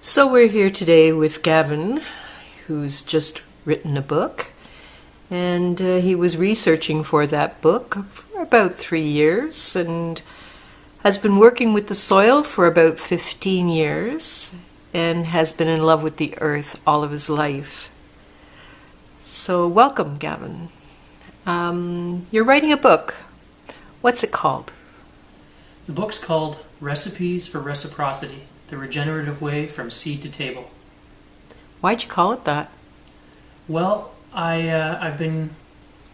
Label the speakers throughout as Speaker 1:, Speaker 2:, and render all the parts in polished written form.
Speaker 1: So we're here today with Gavin, who's just written a book, and he was researching for that book for about 3 years and has been working with the soil for about 15 years and has been in love with the earth all of his life. So welcome, Gavin. You're writing a book. What's it called?
Speaker 2: The book's called Recipes for Reciprocity, the regenerative way from seed to table.
Speaker 1: Why'd you call it that?
Speaker 2: Well, I've been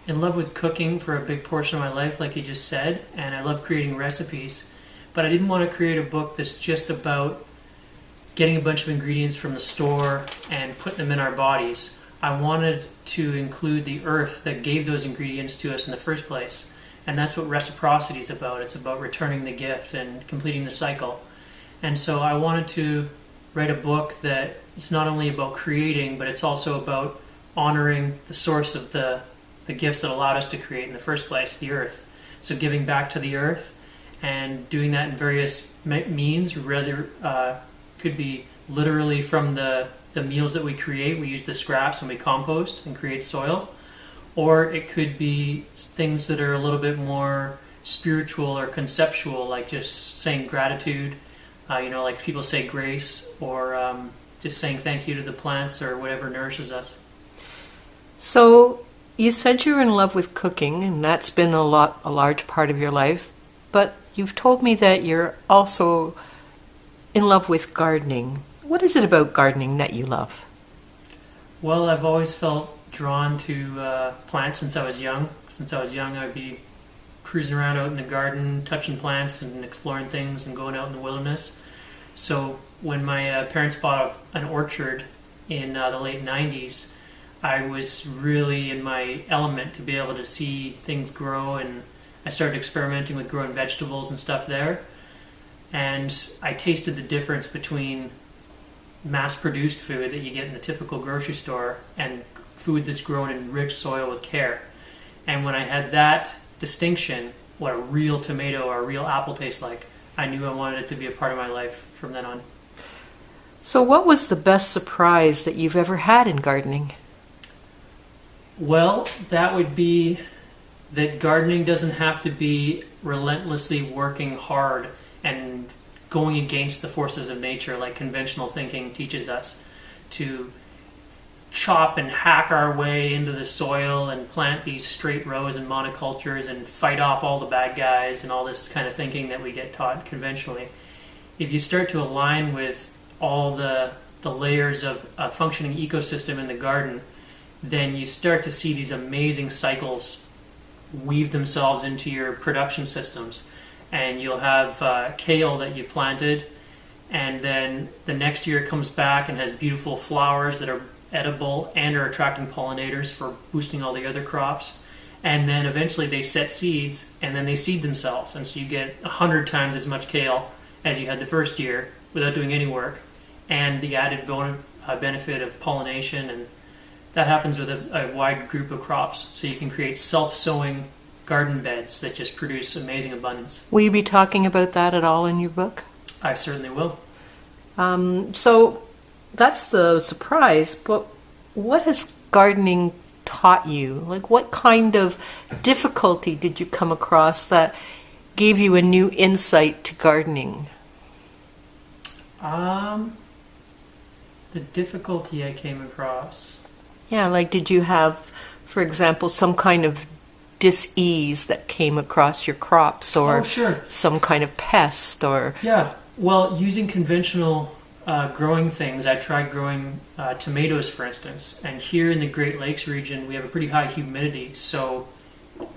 Speaker 2: in love with cooking for a big portion of my life, like you just said, and I love creating recipes. But I didn't want to create a book that's just about getting a bunch of ingredients from the store and putting them in our bodies. I wanted to include the earth that gave those ingredients to us in the first place. And that's what reciprocity is about. It's about returning the gift and completing the cycle. And so I wanted to write a book that it's not only about creating, but it's also about honoring the source of the gifts that allowed us to create in the first place, the earth. So giving back to the earth and doing that in various means, rather could be literally from the meals that we create. We use the scraps and we compost and create soil. Or it could be things that are a little bit more spiritual or conceptual, like just saying gratitude, like people say grace, or just saying thank you to the plants or whatever nourishes us.
Speaker 1: So you said you were in love with cooking, and that's been a large part of your life, but you've told me that you're also in love with gardening. What is it about gardening that you love?
Speaker 2: Well, I've always felt drawn to plants since I was young. Since I was young, I'd be cruising around out in the garden, touching plants and exploring things and going out in the wilderness. So when my parents bought an orchard in the late 90s, I was really in my element to be able to see things grow, and I started experimenting with growing vegetables and stuff there. And I tasted the difference between mass-produced food that you get in the typical grocery store and food that's grown in rich soil with care. And when I had that distinction, what a real tomato or a real apple tastes like, I knew I wanted it to be a part of my life from then on.
Speaker 1: So what was the best surprise that you've ever had in gardening?
Speaker 2: Well, that would be that gardening doesn't have to be relentlessly working hard and going against the forces of nature like conventional thinking teaches us, to chop and hack our way into the soil and plant these straight rows and monocultures and fight off all the bad guys and all this kind of thinking that we get taught conventionally. If you start to align with all the layers of a functioning ecosystem in the garden, then you start to see these amazing cycles weave themselves into your production systems. And you'll have kale that you planted, and then the next year it comes back and has beautiful flowers that are edible and are attracting pollinators for boosting all the other crops. And then eventually they set seeds, and then they seed themselves. And so you get 100 times as much kale as you had the first year without doing any work, and the added benefit of pollination. And that happens with a wide group of crops. So you can create self-sowing garden beds that just produce amazing abundance.
Speaker 1: Will you be talking about that at all in your book?
Speaker 2: I certainly will.
Speaker 1: So that's the surprise, but what has gardening taught you? Like, what kind of difficulty did you come across that gave you a new insight to gardening?
Speaker 2: The difficulty I came across.
Speaker 1: Yeah, like did you have, for example, some kind of dis-ease that came across your crops, or
Speaker 2: sure,
Speaker 1: some kind of pest, or...
Speaker 2: Yeah, well, using conventional growing things, I tried growing tomatoes, for instance, and here in the Great Lakes region we have a pretty high humidity, so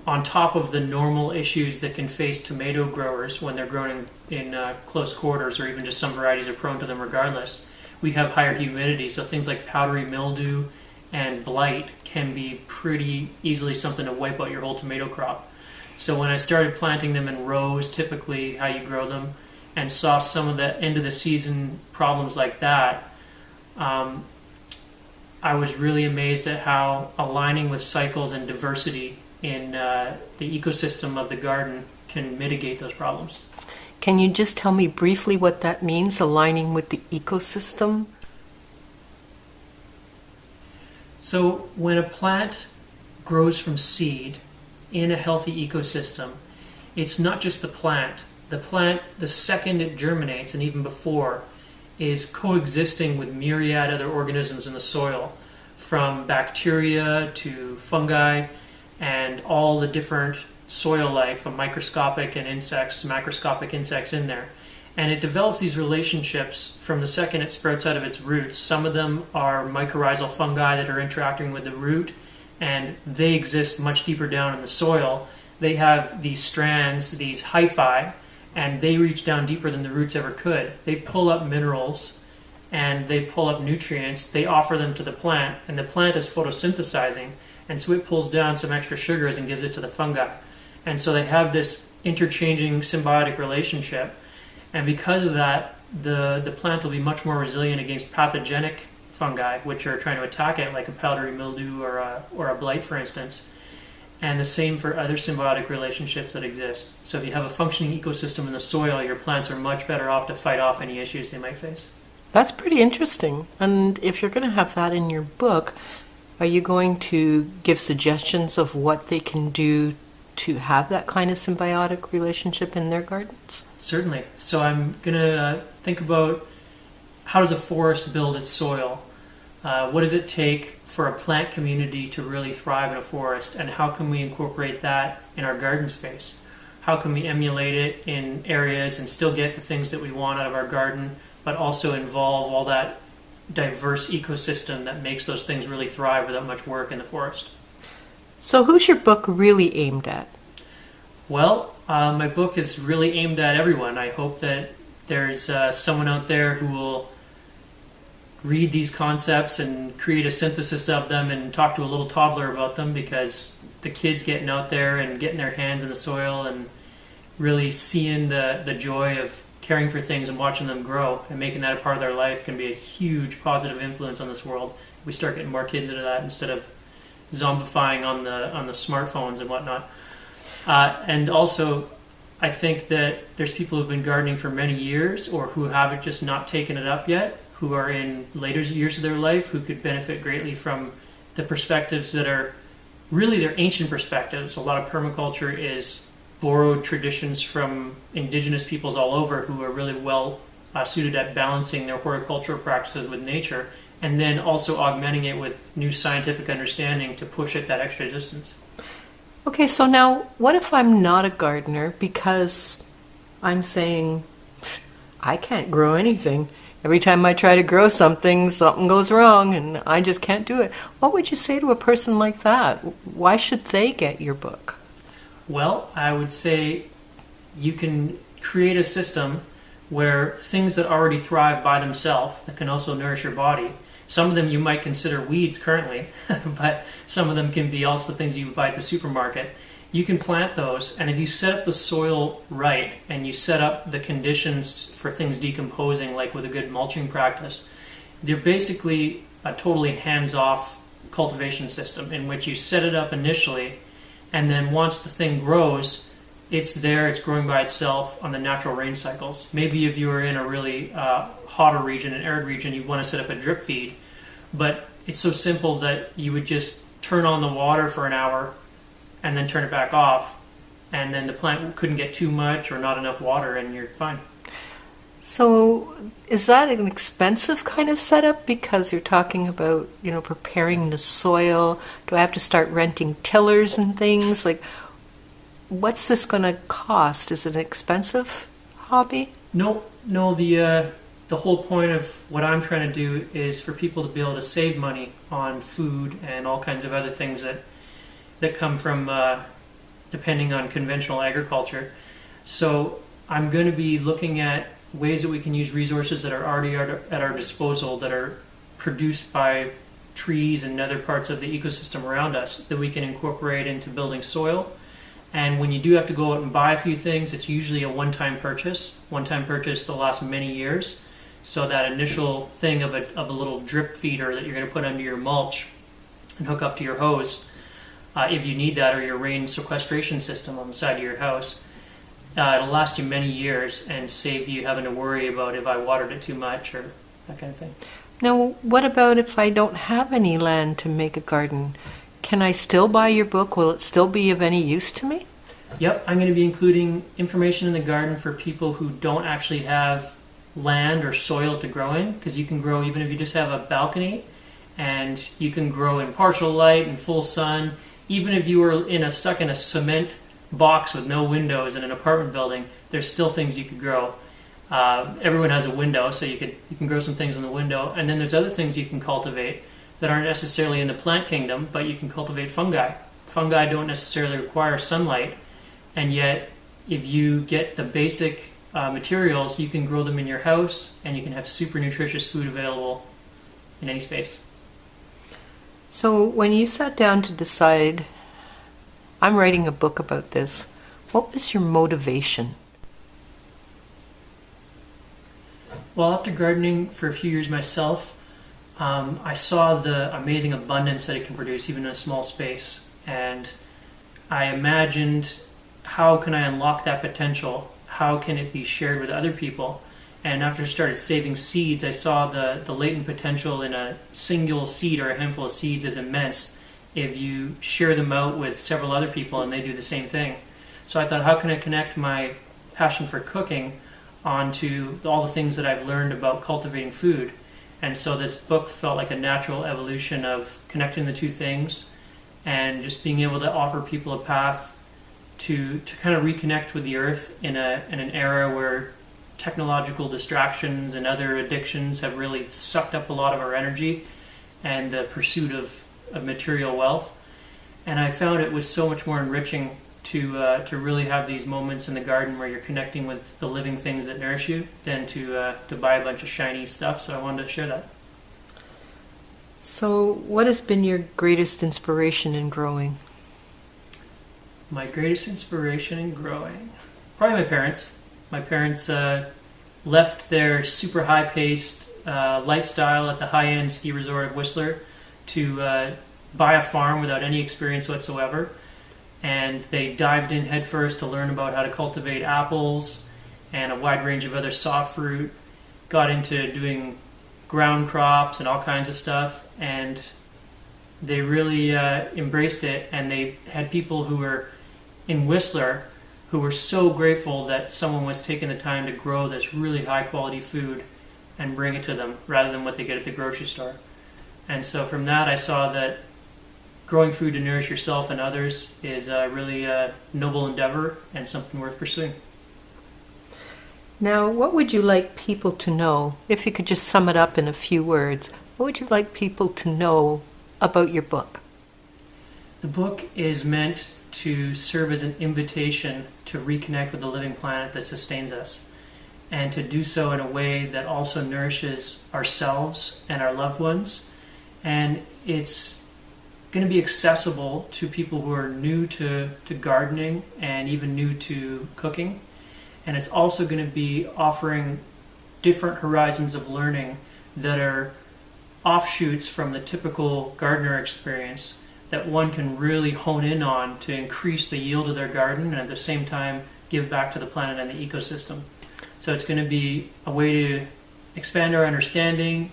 Speaker 2: on top of the normal issues that can face tomato growers when they're grown in close quarters, or even just some varieties are prone to them regardless, we have higher humidity, so things like powdery mildew and blight can be pretty easily something to wipe out your whole tomato crop. So when I started planting them in rows, typically how you grow them, and saw some of the end of the season problems like that, I was really amazed at how aligning with cycles and diversity in the ecosystem of the garden can mitigate those problems.
Speaker 1: Can you just tell me briefly what that means, aligning with the ecosystem?
Speaker 2: So when a plant grows from seed in a healthy ecosystem, it's not just the plant. The plant, the second it germinates, and even before, is coexisting with myriad other organisms in the soil, from bacteria to fungi and all the different soil life, from microscopic and insects, macroscopic insects in there. And it develops these relationships from the second it sprouts out of its roots. Some of them are mycorrhizal fungi that are interacting with the root, and they exist much deeper down in the soil. They have these strands, these hyphae, and they reach down deeper than the roots ever could. They pull up minerals and they pull up nutrients. They offer them to the plant, and the plant is photosynthesizing, and so it pulls down some extra sugars and gives it to the fungi. And so they have this interchanging symbiotic relationship. And because of that, the plant will be much more resilient against pathogenic fungi, which are trying to attack it, like a powdery mildew or a blight, for instance. And the same for other symbiotic relationships that exist. So if you have a functioning ecosystem in the soil, your plants are much better off to fight off any issues they might face.
Speaker 1: That's pretty interesting. And if you're going to have that in your book, are you going to give suggestions of what they can do to have that kind of symbiotic relationship in their gardens?
Speaker 2: Certainly. So I'm going to think about, how does a forest build its soil? What does it take for a plant community to really thrive in a forest? And how can we incorporate that in our garden space? How can we emulate it in areas and still get the things that we want out of our garden, but also involve all that diverse ecosystem that makes those things really thrive without much work in the forest?
Speaker 1: So who's your book really aimed at?
Speaker 2: Well, my book is really aimed at everyone. I hope that there's someone out there who will read these concepts and create a synthesis of them and talk to a little toddler about them, because the kids getting out there and getting their hands in the soil and really seeing the joy of caring for things and watching them grow and making that a part of their life can be a huge positive influence on this world. We start getting more kids into that instead of zombifying on the smartphones and whatnot. And also, I think that there's people who've been gardening for many years, or who haven't just not taken it up yet, who are in later years of their life, who could benefit greatly from the perspectives that are really their ancient perspectives. A lot of permaculture is borrowed traditions from indigenous peoples all over, who are really well suited at balancing their horticultural practices with nature, and then also augmenting it with new scientific understanding to push it that extra distance.
Speaker 1: Okay, so now what if I'm not a gardener, because I'm saying I can't grow anything? Every time I try to grow something, something goes wrong and I just can't do it. What would you say to a person like that? Why should they get your book?
Speaker 2: Well, I would say you can create a system where things that already thrive by themselves, that can also nourish your body. Some of them you might consider weeds currently, but some of them can be also things you buy at the supermarket. You can plant those, and if you set up the soil right and you set up the conditions for things decomposing, like with a good mulching practice, they're basically a totally hands-off cultivation system in which you set it up initially, and then once the thing grows, it's there, it's growing by itself on the natural rain cycles. Maybe if you were in a really hotter region, an arid region, you want to set up a drip feed, but it's so simple that you would just turn on the water for an hour and then turn it back off, and then the plant couldn't get too much or not enough water, and you're fine.
Speaker 1: So is that an expensive kind of setup, because you're talking about, preparing the soil? Do I have to start renting tillers and things? Like, what's this going to cost? Is it an expensive hobby?
Speaker 2: No, the whole point of what I'm trying to do is for people to be able to save money on food and all kinds of other things that come from depending on conventional agriculture. So I'm going to be looking at ways that we can use resources that are already at our disposal, that are produced by trees and other parts of the ecosystem around us, that we can incorporate into building soil. And when you do have to go out and buy a few things, it's usually a one-time purchase that'll last many years. So that initial thing of a little drip feeder that you're going to put under your mulch and hook up to your hose, if you need that, or your rain sequestration system on the side of your house, It'll last you many years and save you having to worry about if I watered it too much or that kind of thing.
Speaker 1: Now, what about if I don't have any land to make a garden? Can I still buy your book? Will it still be of any use to me?
Speaker 2: Yep, I'm going to be including information in the garden for people who don't actually have land or soil to grow in, because you can grow even if you just have a balcony, and you can grow in partial light and full sun. Even if you were stuck in a cement box with no windows in an apartment building, there's still things you could grow. Everyone has a window, so you can grow some things in the window, and then there's other things you can cultivate that aren't necessarily in the plant kingdom, but you can cultivate fungi. Fungi don't necessarily require sunlight, and yet if you get the basic materials, you can grow them in your house, and you can have super nutritious food available in any space.
Speaker 1: So when you sat down to decide, I'm writing a book about this, what was your motivation?
Speaker 2: Well, after gardening for a few years myself, I saw the amazing abundance that it can produce even in a small space, and I imagined, how can I unlock that potential? How can it be shared with other people? And after I started saving seeds, I saw the latent potential in a single seed or a handful of seeds is immense if you share them out with several other people and they do the same thing. So I thought, how can I connect my passion for cooking onto all the things that I've learned about cultivating food? And so this book felt like a natural evolution of connecting the two things and just being able to offer people a path to kind of reconnect with the earth in an era where technological distractions and other addictions have really sucked up a lot of our energy and the pursuit of material wealth. And I found it was so much more enriching to really have these moments in the garden where you're connecting with the living things that nourish you than to buy a bunch of shiny stuff. So I wanted to share that.
Speaker 1: So what has been your greatest inspiration in growing?
Speaker 2: My greatest inspiration in growing? Probably my parents. My parents left their super high-paced lifestyle at the high-end ski resort of Whistler to buy a farm without any experience whatsoever. And they dived in headfirst to learn about how to cultivate apples and a wide range of other soft fruit, got into doing ground crops and all kinds of stuff, and they really embraced it. And they had people who were in Whistler who were so grateful that someone was taking the time to grow this really high quality food and bring it to them rather than what they get at the grocery store. And so from that I saw that growing food to nourish yourself and others is a really noble endeavor and something worth pursuing.
Speaker 1: Now, what would you like people to know? If you could just sum it up in a few words, what would you like people to know about your book?
Speaker 2: The book is meant to serve as an invitation to reconnect with the living planet that sustains us, and to do so in a way that also nourishes ourselves and our loved ones. And it's going to be accessible to people who are new to gardening and even new to cooking. And it's also going to be offering different horizons of learning that are offshoots from the typical gardener experience that one can really hone in on to increase the yield of their garden and at the same time give back to the planet and the ecosystem. So it's going to be a way to expand our understanding,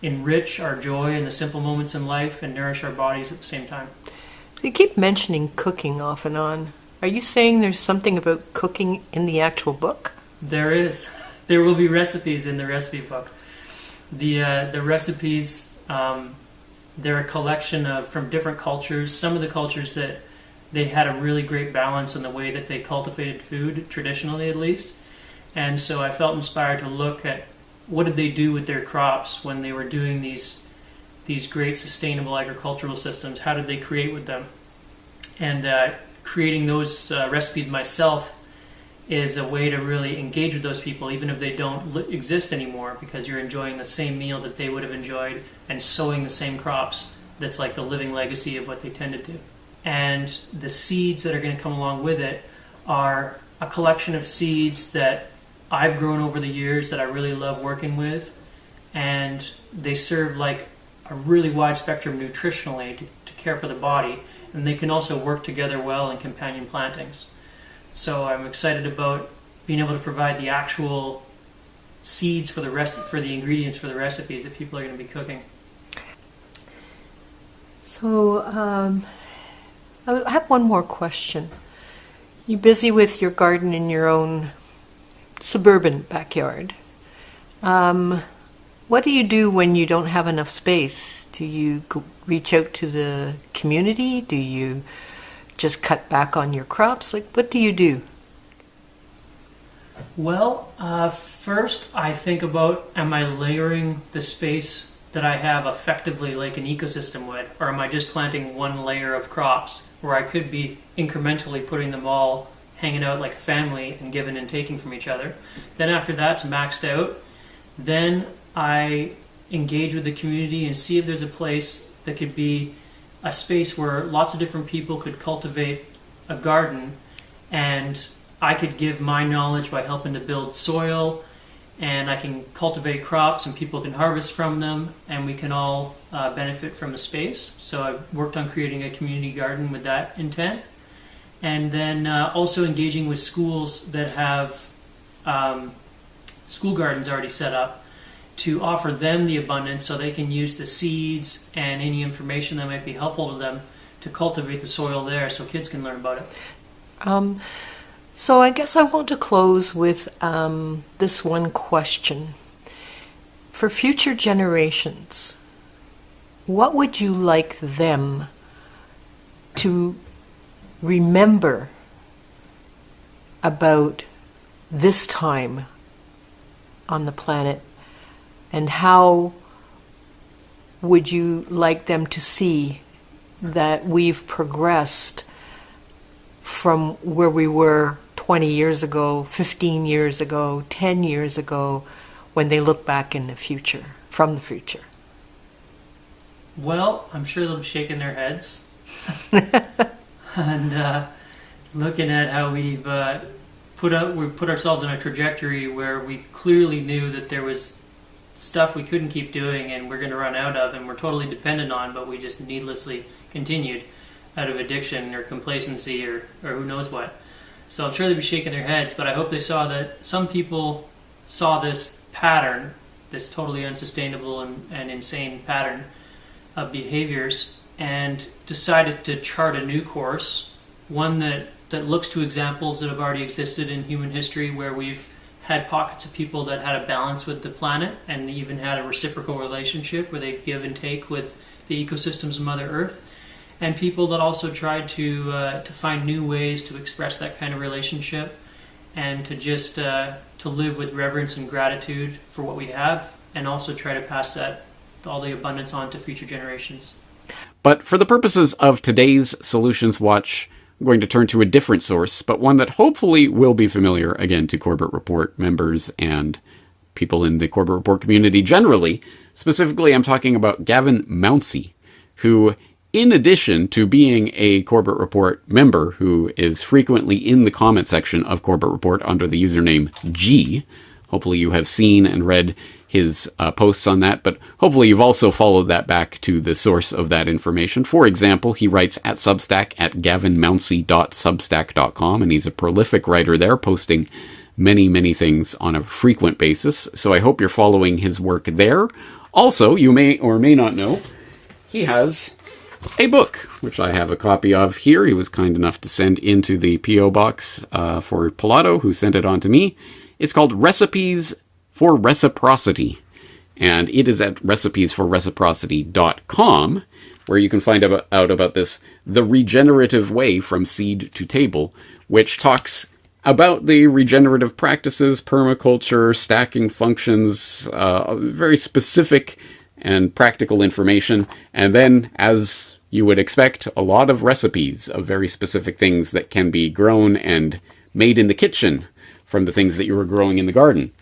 Speaker 2: enrich our joy in the simple moments in life, and nourish our bodies at the same time.
Speaker 1: So you keep mentioning cooking off and on. Are you saying there's something about cooking in the actual book?
Speaker 2: There is. There will be recipes in the recipe book. The recipes, they're a collection from different cultures. Some of the cultures that they had a really great balance in the way that they cultivated food, traditionally at least. And so I felt inspired to look at what did they do with their crops when they were doing these great sustainable agricultural systems. How did they create with them? And creating those recipes myself is a way to really engage with those people, even if they don't exist anymore, because you're enjoying the same meal that they would have enjoyed and sowing the same crops. That's like the living legacy of what they tended to. And the seeds that are going to come along with it are a collection of seeds that I've grown over the years that I really love working with, and they serve like a really wide spectrum nutritionally to care for the body, and they can also work together well in companion plantings. So I'm excited about being able to provide the actual seeds for the ingredients for the recipes that people are going to be cooking.
Speaker 1: So I have one more question. You're busy with your garden in your own suburban backyard. What do you do when you don't have enough space? Do you reach out to the community? Do you just cut back on your crops? Like, what do you do?
Speaker 2: Well, first I think about, am I layering the space that I have effectively like an ecosystem would? Or am I just planting one layer of crops where I could be incrementally putting them all hanging out like a family and giving and taking from each other? Then after that's maxed out, then I engage with the community and see if there's a place that could be a space where lots of different people could cultivate a garden, and I could give my knowledge by helping to build soil, and I can cultivate crops and people can harvest from them, and we can all benefit from the space. So I worked on creating a community garden with that intent. And then also engaging with schools that have school gardens already set up to offer them the abundance so they can use the seeds and any information that might be helpful to them to cultivate the soil there so kids can learn about it.
Speaker 1: So I guess I want to close with this one question. For future generations, what would you like them to remember about this time on the planet, and how would you like them to see that we've progressed from where we were 20 years ago, 15 years ago, 10 years ago, when they look back in the future, from the future?
Speaker 2: Well, I'm sure they'll be shaking their heads and looking at how we've put ourselves on a trajectory where we clearly knew that there was stuff we couldn't keep doing and we're going to run out of and we're totally dependent on, but we just needlessly continued out of addiction or complacency or who knows what. So I'm sure they'd be shaking their heads, but I hope they saw that some people saw this pattern, this totally unsustainable and insane pattern of behaviors, and decided to chart a new course, one that looks to examples that have already existed in human history where we've had pockets of people that had a balance with the planet and even had a reciprocal relationship where they give and take with the ecosystems of Mother Earth, and people that also tried to find new ways to express that kind of relationship and to just to live with reverence and gratitude for what we have, and also try to pass all the abundance on to future generations.
Speaker 3: But for the purposes of today's Solutions Watch, I'm going to turn to a different source, but one that hopefully will be familiar, again, to Corbett Report members and people in the Corbett Report community generally. Specifically, I'm talking about Gavin Mounsey, who, in addition to being a Corbett Report member who is frequently in the comment section of Corbett Report under the username G, hopefully you have seen and read his posts on that, but hopefully you've also followed that back to the source of that information. For example, he writes at Substack at gavinmounsey.substack.com, and he's a prolific writer there, posting many, many things on a frequent basis, so I hope you're following his work there. Also, you may or may not know, he has a book, which I have a copy of here. He was kind enough to send into the P.O. box for Pilato, who sent it on to me. It's called Recipes for Reciprocity, and it is at recipesforreciprocity.com, where you can find out about this, the regenerative way from seed to table, which talks about the regenerative practices, permaculture, stacking functions, very specific and practical information, and then, as you would expect, a lot of recipes of very specific things that can be grown and made in the kitchen from the things that you were growing in the garden.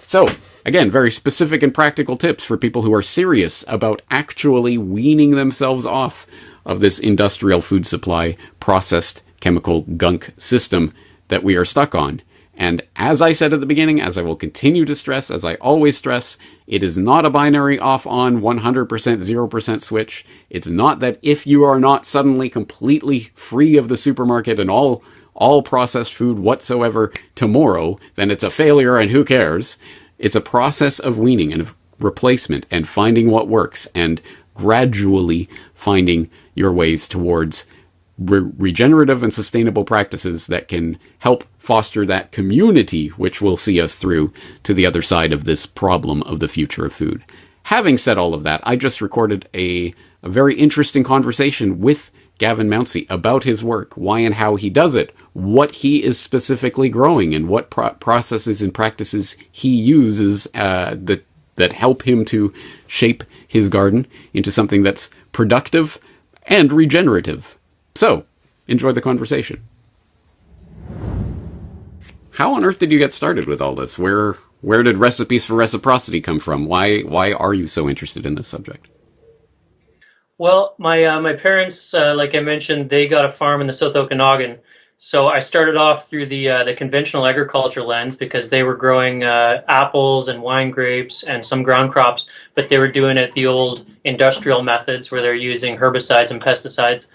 Speaker 3: So, again, very specific and practical tips for people who are serious about actually weaning themselves off of this industrial food supply, processed chemical gunk system that we are stuck on. And as I said at the beginning, as I will continue to stress, as I always stress, it is not a binary off-on 100% 0% switch. It's not that if you are not suddenly completely free of the supermarket and all all processed food whatsoever tomorrow, then it's a failure and who cares. It's a process of weaning and of replacement and finding what works and gradually finding your ways towards regenerative and sustainable practices that can help foster that community which will see us through to the other side of this problem of the future of food. Having said all of that, I just recorded a very interesting conversation with Gavin Mounsey about his work, why and how he does it, what he is specifically growing, and what processes and practices he uses that help him to shape his garden into something that's productive and regenerative. So, enjoy the conversation. How on earth did you get started with all this? Where did Recipes for Reciprocity come from? Why are you so interested in this subject?
Speaker 2: Well, my parents, like I mentioned, they got a farm in the South Okanagan. So I started off through the conventional agriculture lens because they were growing apples and wine grapes and some ground crops, but they were doing it the old industrial methods where they're using herbicides and pesticides.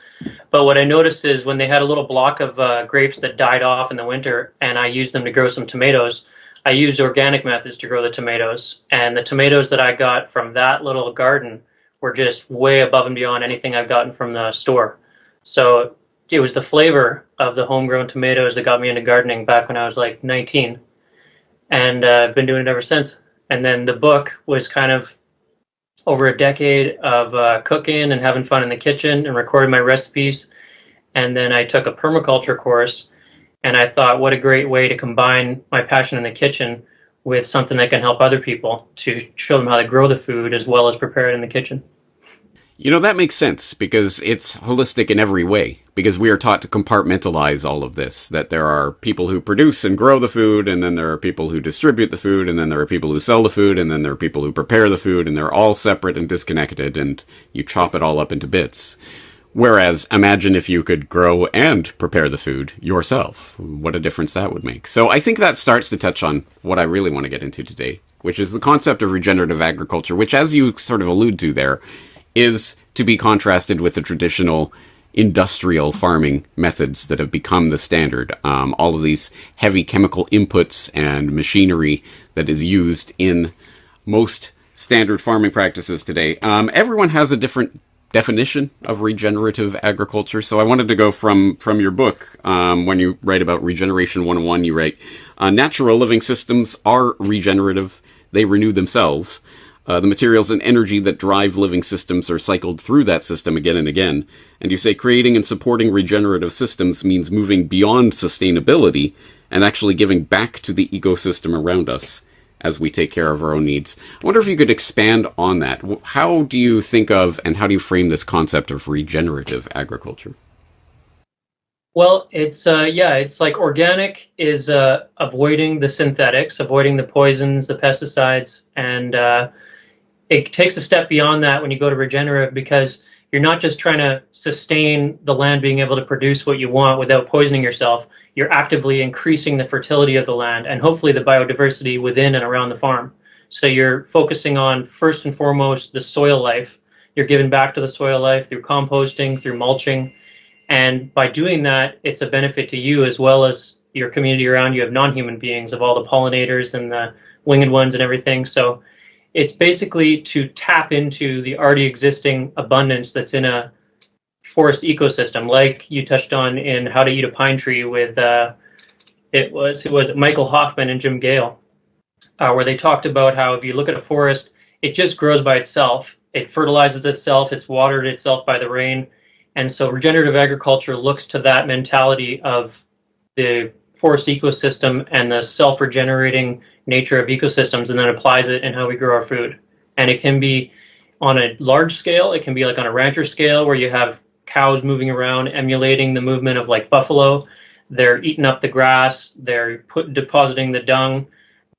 Speaker 2: But what I noticed is when they had a little block of grapes that died off in the winter and I used them to grow some tomatoes, I used organic methods to grow the tomatoes. And the tomatoes that I got from that little garden were just way above and beyond anything I've gotten from the store. So it was the flavor of the homegrown tomatoes that got me into gardening back when I was like 19. And I've been doing it ever since. And then the book was kind of over a decade of cooking and having fun in the kitchen and recording my recipes. And then I took a permaculture course, and I thought, what a great way to combine my passion in the kitchen with something that can help other people to show them how to grow the food as well as prepare it in the kitchen.
Speaker 3: You know, that makes sense because it's holistic in every way, because we are taught to compartmentalize all of this, that there are people who produce and grow the food, and then there are people who distribute the food, and then there are people who sell the food, and then there are people who prepare the food, and they're all separate and disconnected, and you chop it all up into bits. Whereas, imagine if you could grow and prepare the food yourself. What a difference that would make. So I think that starts to touch on what I really want to get into today, which is the concept of regenerative agriculture, which, as you sort of allude to there, is to be contrasted with the traditional industrial farming methods that have become the standard. All of these heavy chemical inputs and machinery that is used in most standard farming practices today. Everyone has a different definition of regenerative agriculture. So I wanted to go from your book. When you write about Regeneration 101, you write, natural living systems are regenerative. They renew themselves. The materials and energy that drive living systems are cycled through that system again and again. And you say creating and supporting regenerative systems means moving beyond sustainability and actually giving back to the ecosystem around us as we take care of our own needs. I wonder if you could expand on that. How do you think of and how do you frame this concept of regenerative agriculture?
Speaker 2: Well, it's like organic is avoiding the synthetics, avoiding the poisons, the pesticides, and it takes a step beyond that when you go to regenerative, because you're not just trying to sustain the land being able to produce what you want without poisoning yourself. You're actively increasing the fertility of the land and hopefully the biodiversity within and around the farm. So you're focusing on, first and foremost, the soil life. You're giving back to the soil life through composting, through mulching. And by doing that, it's a benefit to you as well as your community around you of non-human beings, of all the pollinators and the winged ones and everything. So it's basically to tap into the already existing abundance that's in a forest ecosystem, like you touched on in How to Eat a Pine Tree with, it was Michael Hoffman and Jim Gale, where they talked about how if you look at a forest, it just grows by itself. It fertilizes itself. It's watered itself by the rain. And so regenerative agriculture looks to that mentality of the forest ecosystem and the self-regenerating nature of ecosystems, and then applies it in how we grow our food. And it can be on a large scale. It can be like on a rancher scale where you have cows moving around, emulating the movement of like buffalo. They're eating up the grass. They're depositing the dung.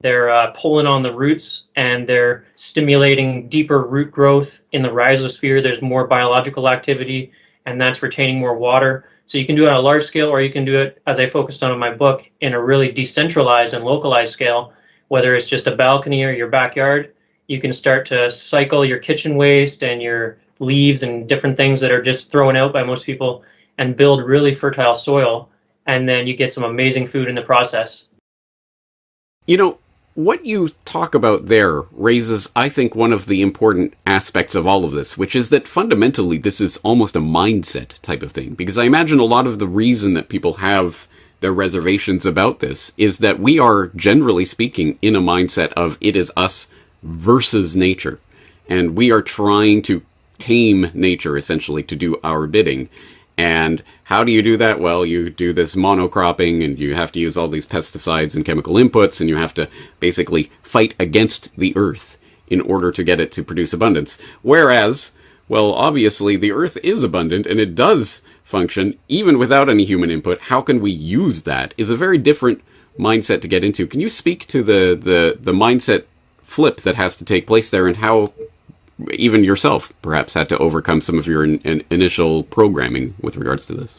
Speaker 2: They're pulling on the roots, and they're stimulating deeper root growth in the rhizosphere. There's more biological activity, and that's retaining more water. So you can do it on a large scale, or you can do it, as I focused on in my book, in a really decentralized and localized scale, whether it's just a balcony or your backyard. You can start to cycle your kitchen waste and your leaves and different things that are just thrown out by most people and build really fertile soil and then you get some amazing food in the process.
Speaker 3: You know, what you talk about there raises, I think, one of the important aspects of all of this, which is that fundamentally this is almost a mindset type of thing. Because I imagine a lot of the reason that people have their reservations about this is that we are, generally speaking, in a mindset of it is us versus nature. And we are trying to tame nature, essentially, to do our bidding. And how do you do that? Well, you do this monocropping, and you have to use all these pesticides and chemical inputs, and you have to basically fight against the earth in order to get it to produce abundance. Whereas, well, obviously the earth is abundant, and it does function even without any human input. How can we use that is a very different mindset to get into. Can you speak to the mindset flip that has to take place there, and how even yourself perhaps had to overcome some of your initial programming with regards to this?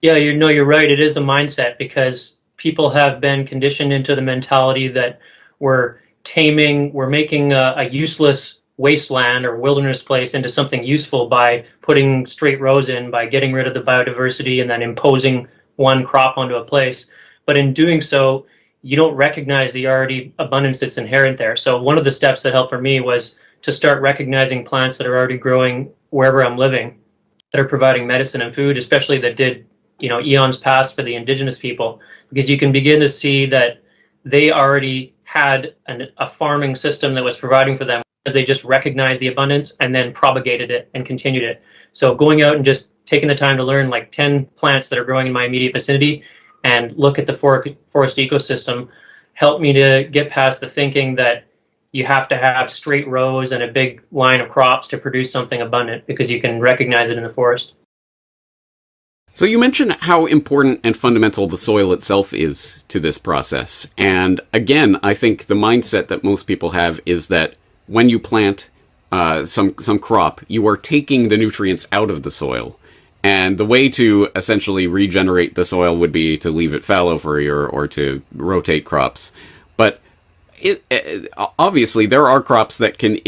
Speaker 2: Yeah, you're right. It is a mindset, because people have been conditioned into the mentality that we're making a useless wasteland or wilderness place into something useful by putting straight rows in, by getting rid of the biodiversity and then imposing one crop onto a place. But in doing so, you don't recognize the already abundance that's inherent there. So one of the steps that helped for me was to start recognizing plants that are already growing wherever I'm living, that are providing medicine and food, especially that did, eons past for the indigenous people, because you can begin to see that they already had a farming system that was providing for them, as they just recognized the abundance and then propagated it and continued it. So going out and just taking the time to learn like 10 plants that are growing in my immediate vicinity and look at the forest ecosystem helped me to get past the thinking that you have to have straight rows and a big line of crops to produce something abundant, because you can recognize it in the forest.
Speaker 3: So you mentioned how important and fundamental the soil itself is to this process. And again, I think the mindset that most people have is that when you plant some crop, you are taking the nutrients out of the soil. And the way to essentially regenerate the soil would be to leave it fallow for a year or to rotate crops. But obviously, there are crops that can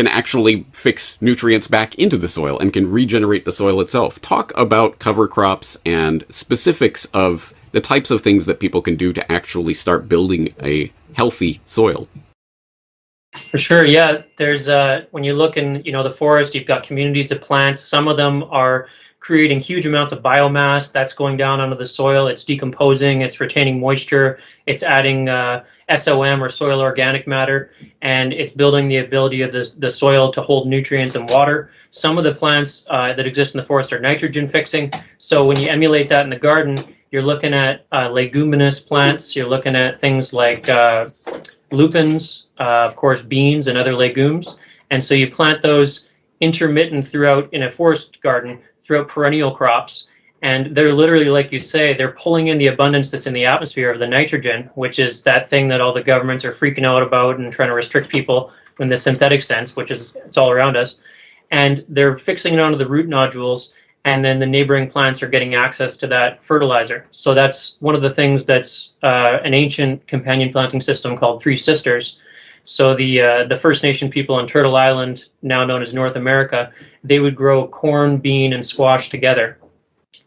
Speaker 3: actually fix nutrients back into the soil and can regenerate the soil itself. Talk about cover crops and specifics of the types of things that people can do to actually start building a healthy soil.
Speaker 2: For sure, yeah. There's when you look in the forest, you've got communities of plants. Some of them are creating huge amounts of biomass that's going down onto the soil. It's decomposing, it's retaining moisture, it's adding SOM or soil organic matter, and it's building the ability of the soil to hold nutrients and water. Some of the plants that exist in the forest are nitrogen fixing. So when you emulate that in the garden, you're looking at leguminous plants. You're looking at things like lupins, of course, beans and other legumes. And so you plant those intermittent throughout in a forest garden, throughout perennial crops. And they're literally, like you say, they're pulling in the abundance that's in the atmosphere of the nitrogen, which is that thing that all the governments are freaking out about and trying to restrict people in the synthetic sense, which is it's all around us. And they're fixing it onto the root nodules, and then the neighboring plants are getting access to that fertilizer. So that's one of the things that's an ancient companion planting system called Three Sisters. So the First Nation people on Turtle Island, now known as North America, they would grow corn, bean, and squash together.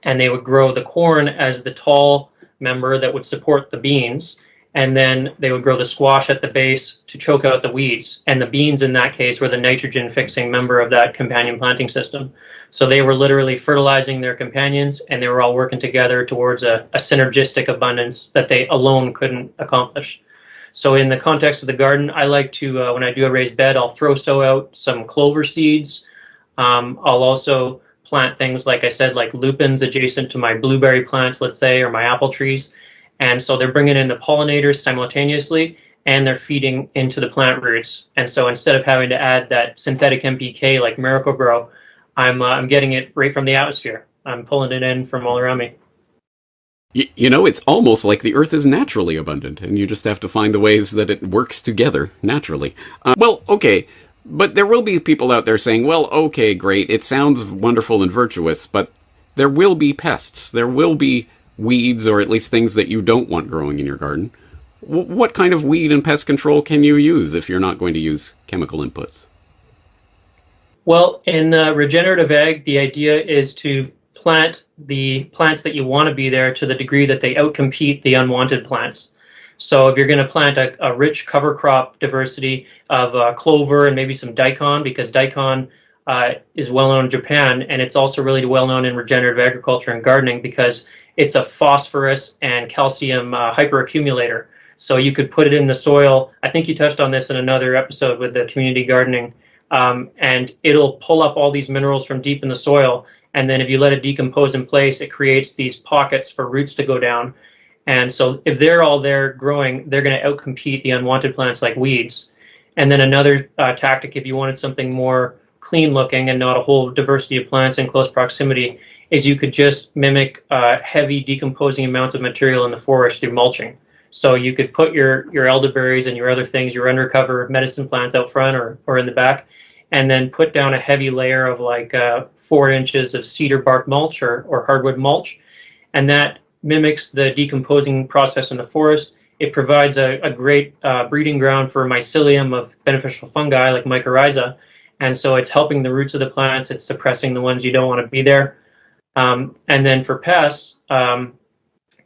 Speaker 2: And they would grow the corn as the tall member that would support the beans. And then they would grow the squash at the base to choke out the weeds. And the beans, in that case, were the nitrogen-fixing member of that companion planting system. So they were literally fertilizing their companions, and they were all working together towards a synergistic abundance that they alone couldn't accomplish. So in the context of the garden, I like to, when I do a raised bed, I'll sow out some clover seeds. I'll also plant things, like I said, like lupins adjacent to my blueberry plants, let's say, or my apple trees. And so they're bringing in the pollinators simultaneously, and they're feeding into the plant roots. And so instead of having to add that synthetic NPK like Miracle-Gro, I'm getting it right from the atmosphere. I'm pulling it in from all around me.
Speaker 3: It's almost like the earth is naturally abundant, and you just have to find the ways that it works together naturally. Well, okay, but there will be people out there saying, well, okay, great, it sounds wonderful and virtuous, but there will be pests. There will be weeds, or at least things that you don't want growing in your garden. What kind of weed and pest control can you use if you're not going to use chemical inputs?
Speaker 2: Well, in regenerative ag, the idea is to plant the plants that you want to be there to the degree that they outcompete the unwanted plants. So if you're going to plant a rich cover crop diversity of clover and maybe some daikon, because daikon is well known in Japan, and it's also really well known in regenerative agriculture and gardening because it's a phosphorus and calcium hyperaccumulator. So you could put it in the soil. I think you touched on this in another episode with the community gardening, and it'll pull up all these minerals from deep in the soil. And then if you let it decompose in place, it creates these pockets for roots to go down. And so if they're all there growing, they're going to outcompete the unwanted plants like weeds. And then another tactic, if you wanted something more clean looking and not a whole diversity of plants in close proximity, is you could just mimic heavy decomposing amounts of material in the forest through mulching. So you could put your elderberries and your other things, your undercover medicine plants out front or in the back, and then put down a heavy layer of like 4 inches of cedar bark mulch or hardwood mulch. And that mimics the decomposing process in the forest. It provides a great breeding ground for mycelium of beneficial fungi like mycorrhiza. And so it's helping the roots of the plants. It's suppressing the ones you don't want to be there. And then for pests,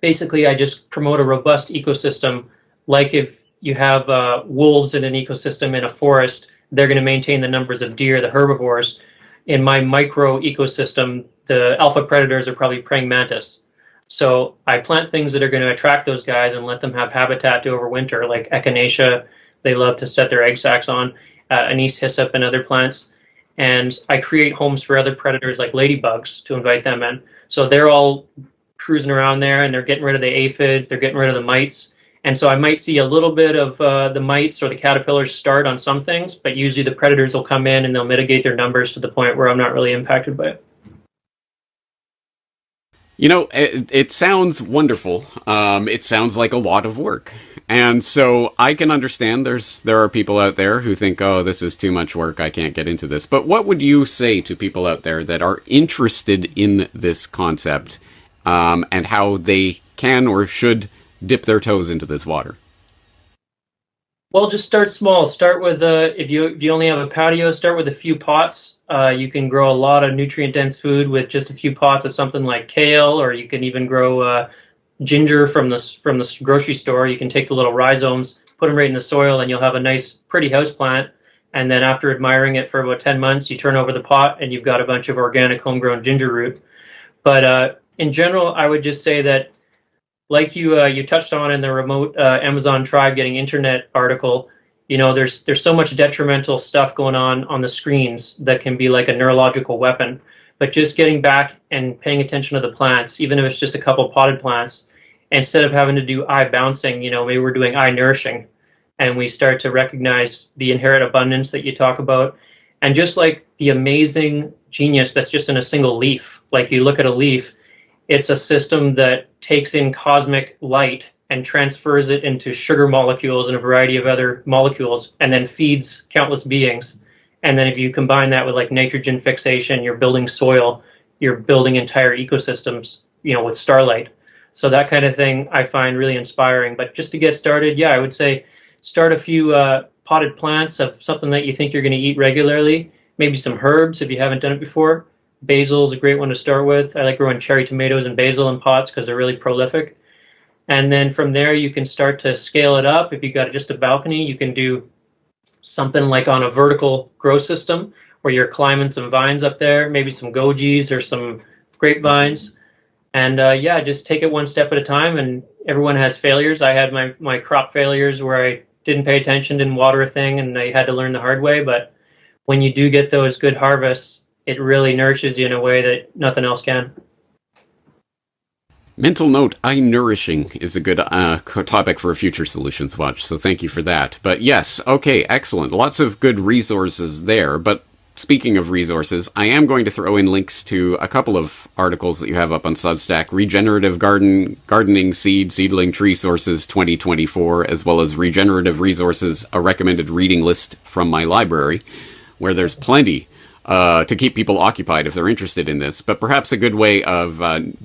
Speaker 2: basically I just promote a robust ecosystem. Like if you have wolves in an ecosystem in a forest, they're going to maintain the numbers of deer, the herbivores. In my micro ecosystem, the alpha predators are probably praying mantis. So I plant things that are going to attract those guys and let them have habitat to overwinter, like echinacea. They love to set their egg sacs on, anise hyssop and other plants. And I create homes for other predators like ladybugs to invite them in. So they're all cruising around there and they're getting rid of the aphids, they're getting rid of the mites. And so I might see a little bit of the mites or the caterpillars start on some things, but usually the predators will come in and they'll mitigate their numbers to the point where I'm not really impacted by it.
Speaker 3: You know, it sounds wonderful. It sounds like a lot of work. And so I can understand there are people out there who think, oh, this is too much work, I can't get into this. But what would you say to people out there that are interested in this concept and how they can or should dip their toes into this water?
Speaker 2: Well, just start small. Start with, if you only have a patio, start with a few pots. You can grow a lot of nutrient-dense food with just a few pots of something like kale, or you can even grow ginger from the grocery store. You can take the little rhizomes, put them right in the soil, and you'll have a nice, pretty house plant. And then after admiring it for about 10 months, you turn over the pot, and you've got a bunch of organic homegrown ginger root. But in general, I would just say that, like you touched on in the remote Amazon tribe getting internet article, you know, there's so much detrimental stuff going on the screens that can be like a neurological weapon. But just getting back and paying attention to the plants, even if it's just a couple potted plants, instead of having to do eye bouncing, you know, maybe we're doing eye nourishing, and we start to recognize the inherent abundance that you talk about, and just like the amazing genius that's just in a single leaf. Like you look at a leaf, it's a system that takes in cosmic light and transfers it into sugar molecules and a variety of other molecules, and then feeds countless beings. And then if you combine that with like nitrogen fixation, you're building soil, you're building entire ecosystems, you know, with starlight. So that kind of thing I find really inspiring. But just to get started, yeah, I would say start a few potted plants of something that you think you're going to eat regularly, maybe some herbs if you haven't done it before. Basil is a great one to start with. I like growing cherry tomatoes and basil in pots because they're really prolific. And then from there, you can start to scale it up. If you've got just a balcony, you can do something like on a vertical grow system where you're climbing some vines up there, maybe some gojis or some grapevines. And yeah, just take it one step at a time. And everyone has failures. I had my crop failures where I didn't pay attention, didn't water a thing, and I had to learn the hard way. But when you do get those good harvests, it really nourishes you in a way that nothing else can.
Speaker 3: Mental note, eye nourishing is a good topic for a future Solutions Watch, so thank you for that. But yes, okay, excellent. Lots of good resources there, but speaking of resources, I am going to throw in links to a couple of articles that you have up on Substack, Regenerative Gardening Seedling Tree Sources 2024, as well as Regenerative Resources, a recommended reading list from my library, where there's plenty to keep people occupied if they're interested in this, but perhaps a good way of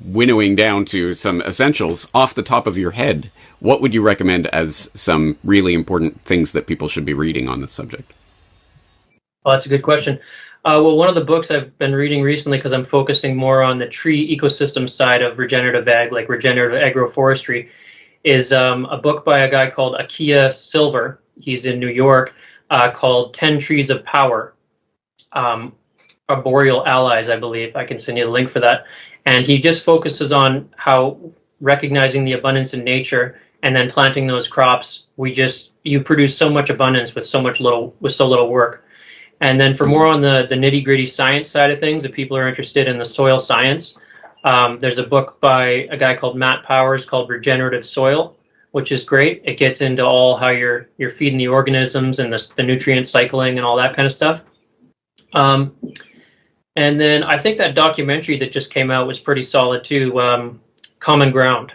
Speaker 3: winnowing down to some essentials off the top of your head. What would you recommend as some really important things that people should be reading on this subject?
Speaker 2: Well, that's a good question. Well, one of the books I've been reading recently, because I'm focusing more on the tree ecosystem side of regenerative ag, like regenerative agroforestry, is a book by a guy called Akia Silver. He's in New York, called 10 Trees of Power, Arboreal Allies, I believe. I can send you the link for that. And he just focuses on how recognizing the abundance in nature and then planting those crops, you produce so much abundance with so little work. And then for more on the nitty gritty science side of things, if people are interested in the soil science, there's a book by a guy called Matt Powers called Regenerative Soil, which is great. It gets into all how you're feeding the organisms and the nutrient cycling and all that kind of stuff. And then I think that documentary that just came out was pretty solid too, Common Ground.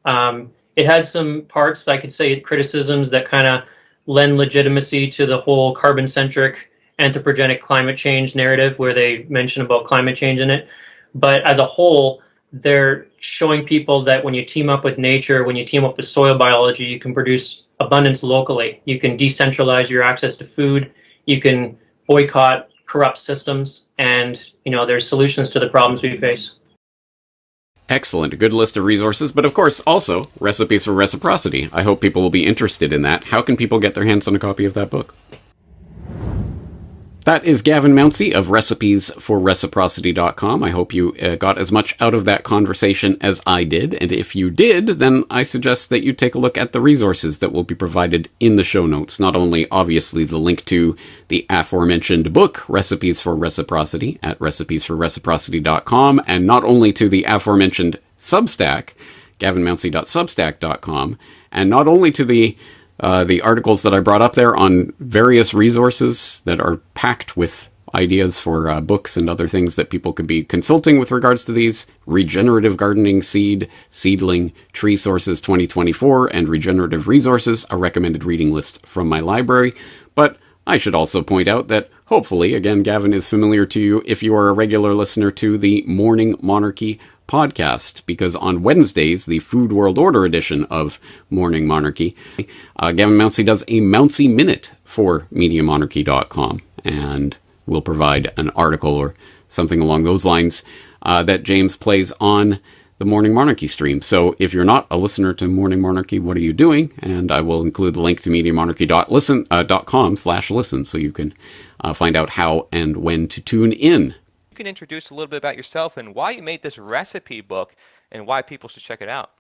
Speaker 2: It had some parts, I could say, criticisms that kind of lend legitimacy to the whole carbon-centric anthropogenic climate change narrative where they mention about climate change in it. But as a whole, they're showing people that when you team up with nature, when you team up with soil biology, you can produce abundance locally. You can decentralize your access to food. You can boycott corrupt systems, and there's solutions to the problems we face.
Speaker 3: Excellent. A good list of resources, but of course also Recipes for Reciprocity. I hope people will be interested in that. How can people get their hands on a copy of that book? That is Gavin Mounsey of recipesforreciprocity.com. I hope you got as much out of that conversation as I did, and if you did, then I suggest that you take a look at the resources that will be provided in the show notes. Not only, obviously, the link to the aforementioned book, Recipes for Reciprocity, at recipesforreciprocity.com, and not only to the aforementioned Substack, gavinmounsey.substack.com, and not only to the articles that I brought up there on various resources that are packed with ideas for books and other things that people could be consulting with regards to these: Regenerative Gardening Seed, Seedling, Tree Sources 2024, and Regenerative Resources, a recommended reading list from my library. But I should also point out that hopefully, again, Gavin is familiar to you if you are a regular listener to the Morning Monarchy podcast, because on Wednesdays, the Food World Order edition of Morning Monarchy, Gavin Mounsey does a Mounsey Minute for MediaMonarchy.com, and will provide an article or something along those lines that James plays on the Morning Monarchy stream. So if you're not a listener to Morning Monarchy, what are you doing? And I will include the link to MediaMonarchy.com/listen so you can find out how and when to tune in.
Speaker 4: You can introduce a little bit about yourself and why you made this recipe book and why people should check it out.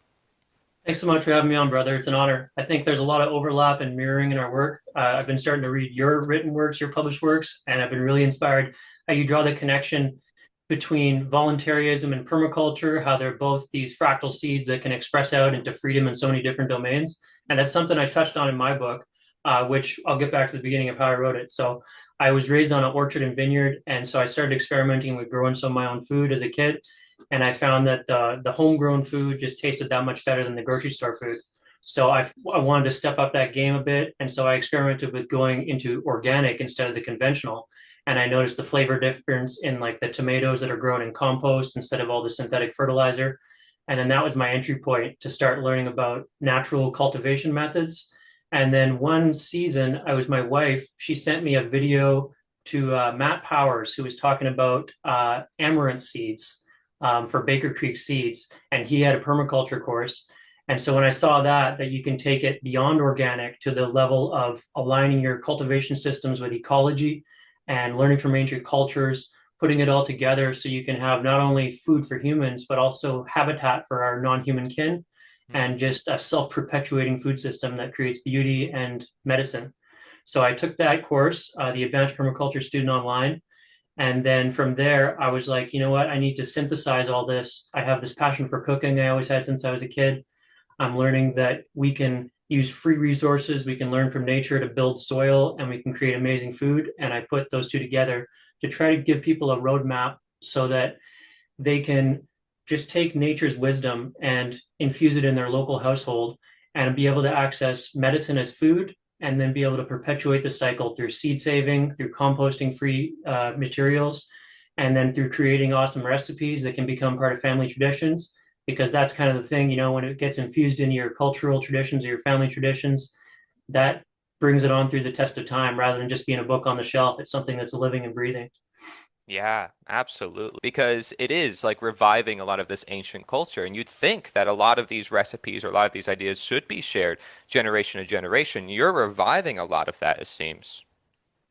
Speaker 2: Thanks so much for having me on, brother. It's an honor. I think there's a lot of overlap and mirroring in our work. I've been starting to read your written works, your published works, and I've been really inspired how you draw the connection between voluntarism and permaculture, how they're both these fractal seeds that can express out into freedom in so many different domains. And that's something I touched on in my book, which I'll get back to the beginning of how I wrote it. So I was raised on an orchard and vineyard, and so I started experimenting with growing some of my own food as a kid. And I found that the homegrown food just tasted that much better than the grocery store food. So I wanted to step up that game a bit. And so I experimented with going into organic instead of the conventional. And I noticed the flavor difference in like the tomatoes that are grown in compost instead of all the synthetic fertilizer. And then that was my entry point to start learning about natural cultivation methods. And then one season, my wife, she sent me a video to Matt Powers, who was talking about amaranth seeds for Baker Creek Seeds. And he had a permaculture course. And so when I saw that you can take it beyond organic to the level of aligning your cultivation systems with ecology and learning from ancient cultures, putting it all together so you can have not only food for humans, but also habitat for our non-human kin, and just a self-perpetuating food system that creates beauty and medicine. So I took that course, the Advanced Permaculture Student Online. And then from there, I was like, you know what? I need to synthesize all this. I have this passion for cooking I always had since I was a kid. I'm learning that we can use free resources. We can learn from nature to build soil, and we can create amazing food. And I put those two together to try to give people a roadmap so that they can just take nature's wisdom and infuse it in their local household and be able to access medicine as food, and then be able to perpetuate the cycle through seed saving, through composting free materials, and then through creating awesome recipes that can become part of family traditions. Because that's kind of the thing, when it gets infused into your cultural traditions or your family traditions, that brings it on through the test of time rather than just being a book on the shelf. It's something that's living and breathing.
Speaker 4: Yeah, absolutely. Because it is like reviving a lot of this ancient culture. And you'd think that a lot of these recipes or a lot of these ideas should be shared generation to generation. You're reviving a lot of that, it seems.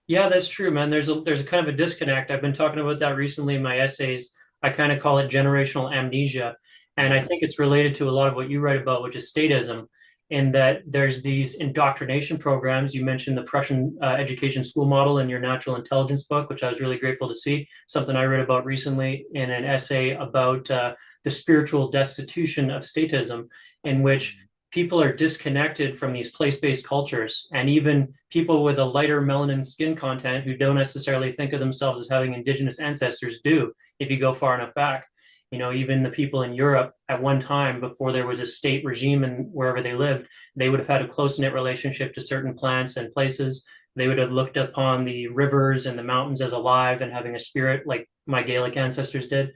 Speaker 2: Yeah, that's true, man. There's a kind of a disconnect. I've been talking about that recently in my essays. I kind of call it generational amnesia, and I
Speaker 4: Mm,
Speaker 2: think it's related to a lot of what you write about, which is statism, in that there's these indoctrination programs. You mentioned the Prussian education school model in your natural intelligence book, which I was really grateful to see. Something I read about recently in an essay about the spiritual destitution of statism, in which people are disconnected from these place-based cultures, and even people with a lighter melanin skin content who don't necessarily think of themselves as having indigenous ancestors do if you go far enough back. Even the people in Europe at one time, before there was a state regime and wherever they lived, they would have had a close-knit relationship to certain plants and places. They would have looked upon the rivers and the mountains as alive and having a spirit like my Gaelic ancestors did.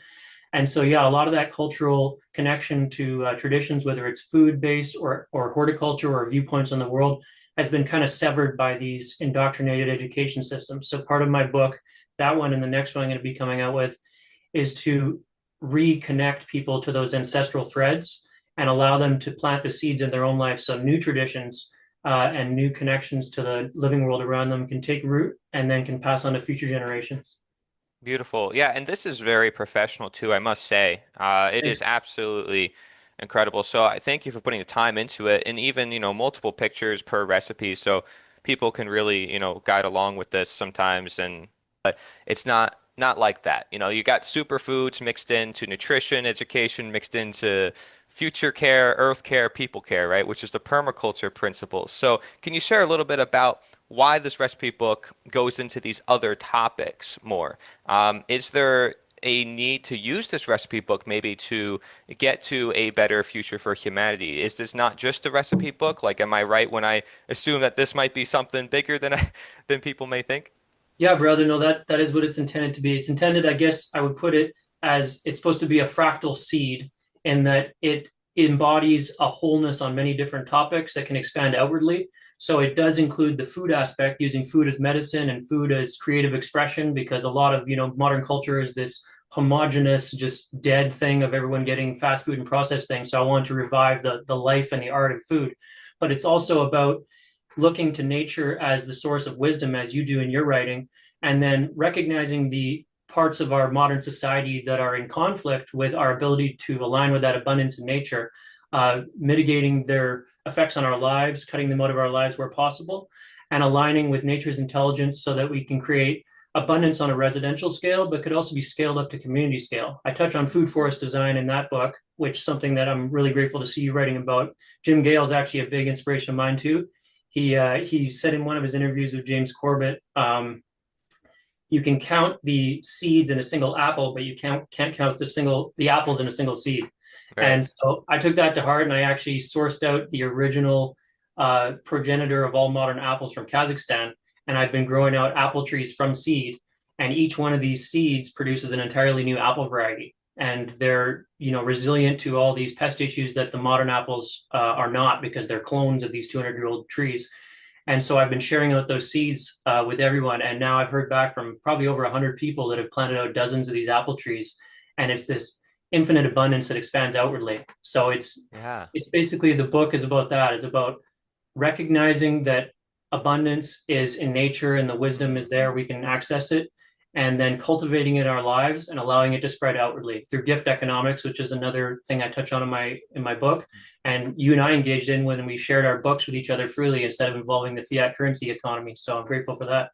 Speaker 2: And so, yeah, a lot of that cultural connection to traditions, whether it's food based or horticulture or viewpoints on the world, has been kind of severed by these indoctrinated education systems. So, part of my book, that one and the next one I'm going to be coming out with, is to reconnect people to those ancestral threads and allow them to plant the seeds in their own life so new traditions and new connections to the living world around them can take root and then can pass on to future generations.
Speaker 4: beautiful. Yeah, and this is very professional too, I must say. It
Speaker 2: Thanks.
Speaker 4: is absolutely incredible. So I thank you for putting the time into it and even, multiple pictures per recipe so people can really, guide along with this sometimes and it's not like that. You got superfoods mixed into nutrition, education mixed into future care, earth care, people care, right? Which is the permaculture principles. So, can you share a little bit about why this recipe book goes into these other topics more? Is there a need to use this recipe book maybe to get to a better future for humanity? Is this not just a recipe book? Like, am I right when I assume that this might be something bigger than than people may think?
Speaker 2: Yeah, brother. No, that is what it's intended to be. It's intended, I guess, I would put it as it's supposed to be a fractal seed in that it embodies a wholeness on many different topics that can expand outwardly. So it does include the food aspect, using food as medicine and food as creative expression, because a lot of, modern culture is this homogenous, just dead thing of everyone getting fast food and processed things. So I want to revive the life and the art of food. But it's also about looking to nature as the source of wisdom, as you do in your writing, and then recognizing the parts of our modern society that are in conflict with our ability to align with that abundance in nature, mitigating their effects on our lives, cutting them out of our lives where possible, and aligning with nature's intelligence so that we can create abundance on a residential scale, but could also be scaled up to community scale. I touch on food forest design in that book, which is something that I'm really grateful to see you writing about. Jim Gale is actually a big inspiration of mine too. He said in one of his interviews with James Corbett, you can count the seeds in a single apple, but you can't count the apples in a single seed.
Speaker 4: Right.
Speaker 2: And so I took that to heart, and I actually sourced out the original progenitor of all modern apples from Kazakhstan, and I've been growing out apple trees from seed, and each one of these seeds produces an entirely new apple variety. And they're, resilient to all these pest issues that the modern apples are not, because they're clones of these 200-year-old trees. And so I've been sharing out those seeds with everyone. And now I've heard back from probably over 100 people that have planted out dozens of these apple trees. And it's this infinite abundance that expands outwardly. So
Speaker 4: Yeah.
Speaker 2: it's basically, the book is about that. It's about recognizing that abundance is in nature and the wisdom is there. We can access it, and then cultivating it in our lives and allowing it to spread outwardly through gift economics, which is another thing I touch on in my book. And you and I engaged in when we shared our books with each other freely instead of involving the fiat currency economy. So I'm grateful for that.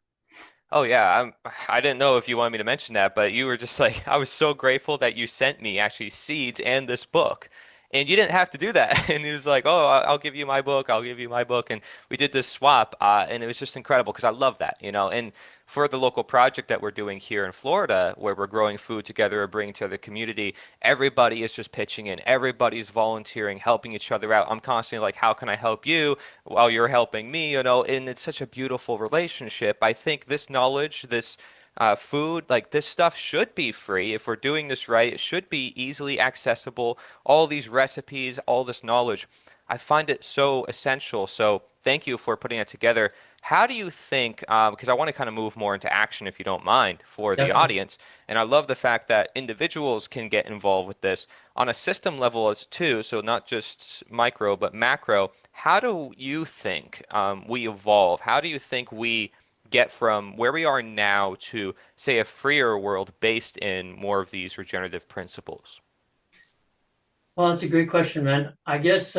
Speaker 4: Oh yeah, I didn't know if you wanted me to mention that, but you were just like I was so grateful that you sent me actually seeds and this book. And you didn't have to do that. And he was like, "Oh, I'll give you my book. I'll give you my book." And we did this swap, and it was just incredible because I love that. And for the local project that we're doing here in Florida, where we're growing food together or bringing to the community, everybody is just pitching in. Everybody's volunteering, helping each other out. I'm constantly like, "How can I help you?" while you're helping me, and it's such a beautiful relationship. I think this knowledge, this food, like this stuff should be free. If we're doing this right, it should be easily accessible. All these recipes, all this knowledge, I find it so essential. So thank you for putting it together. How do you think, because I want to kind of move more into action if you don't mind for the
Speaker 2: Definitely.
Speaker 4: audience, and I love the fact that individuals can get involved with this on a system level as too, so not just micro but macro. How do you think we evolve? How do you think we get from where we are now to, say, a freer world based in more of these regenerative principles?
Speaker 2: Well, that's a great question, man. I guess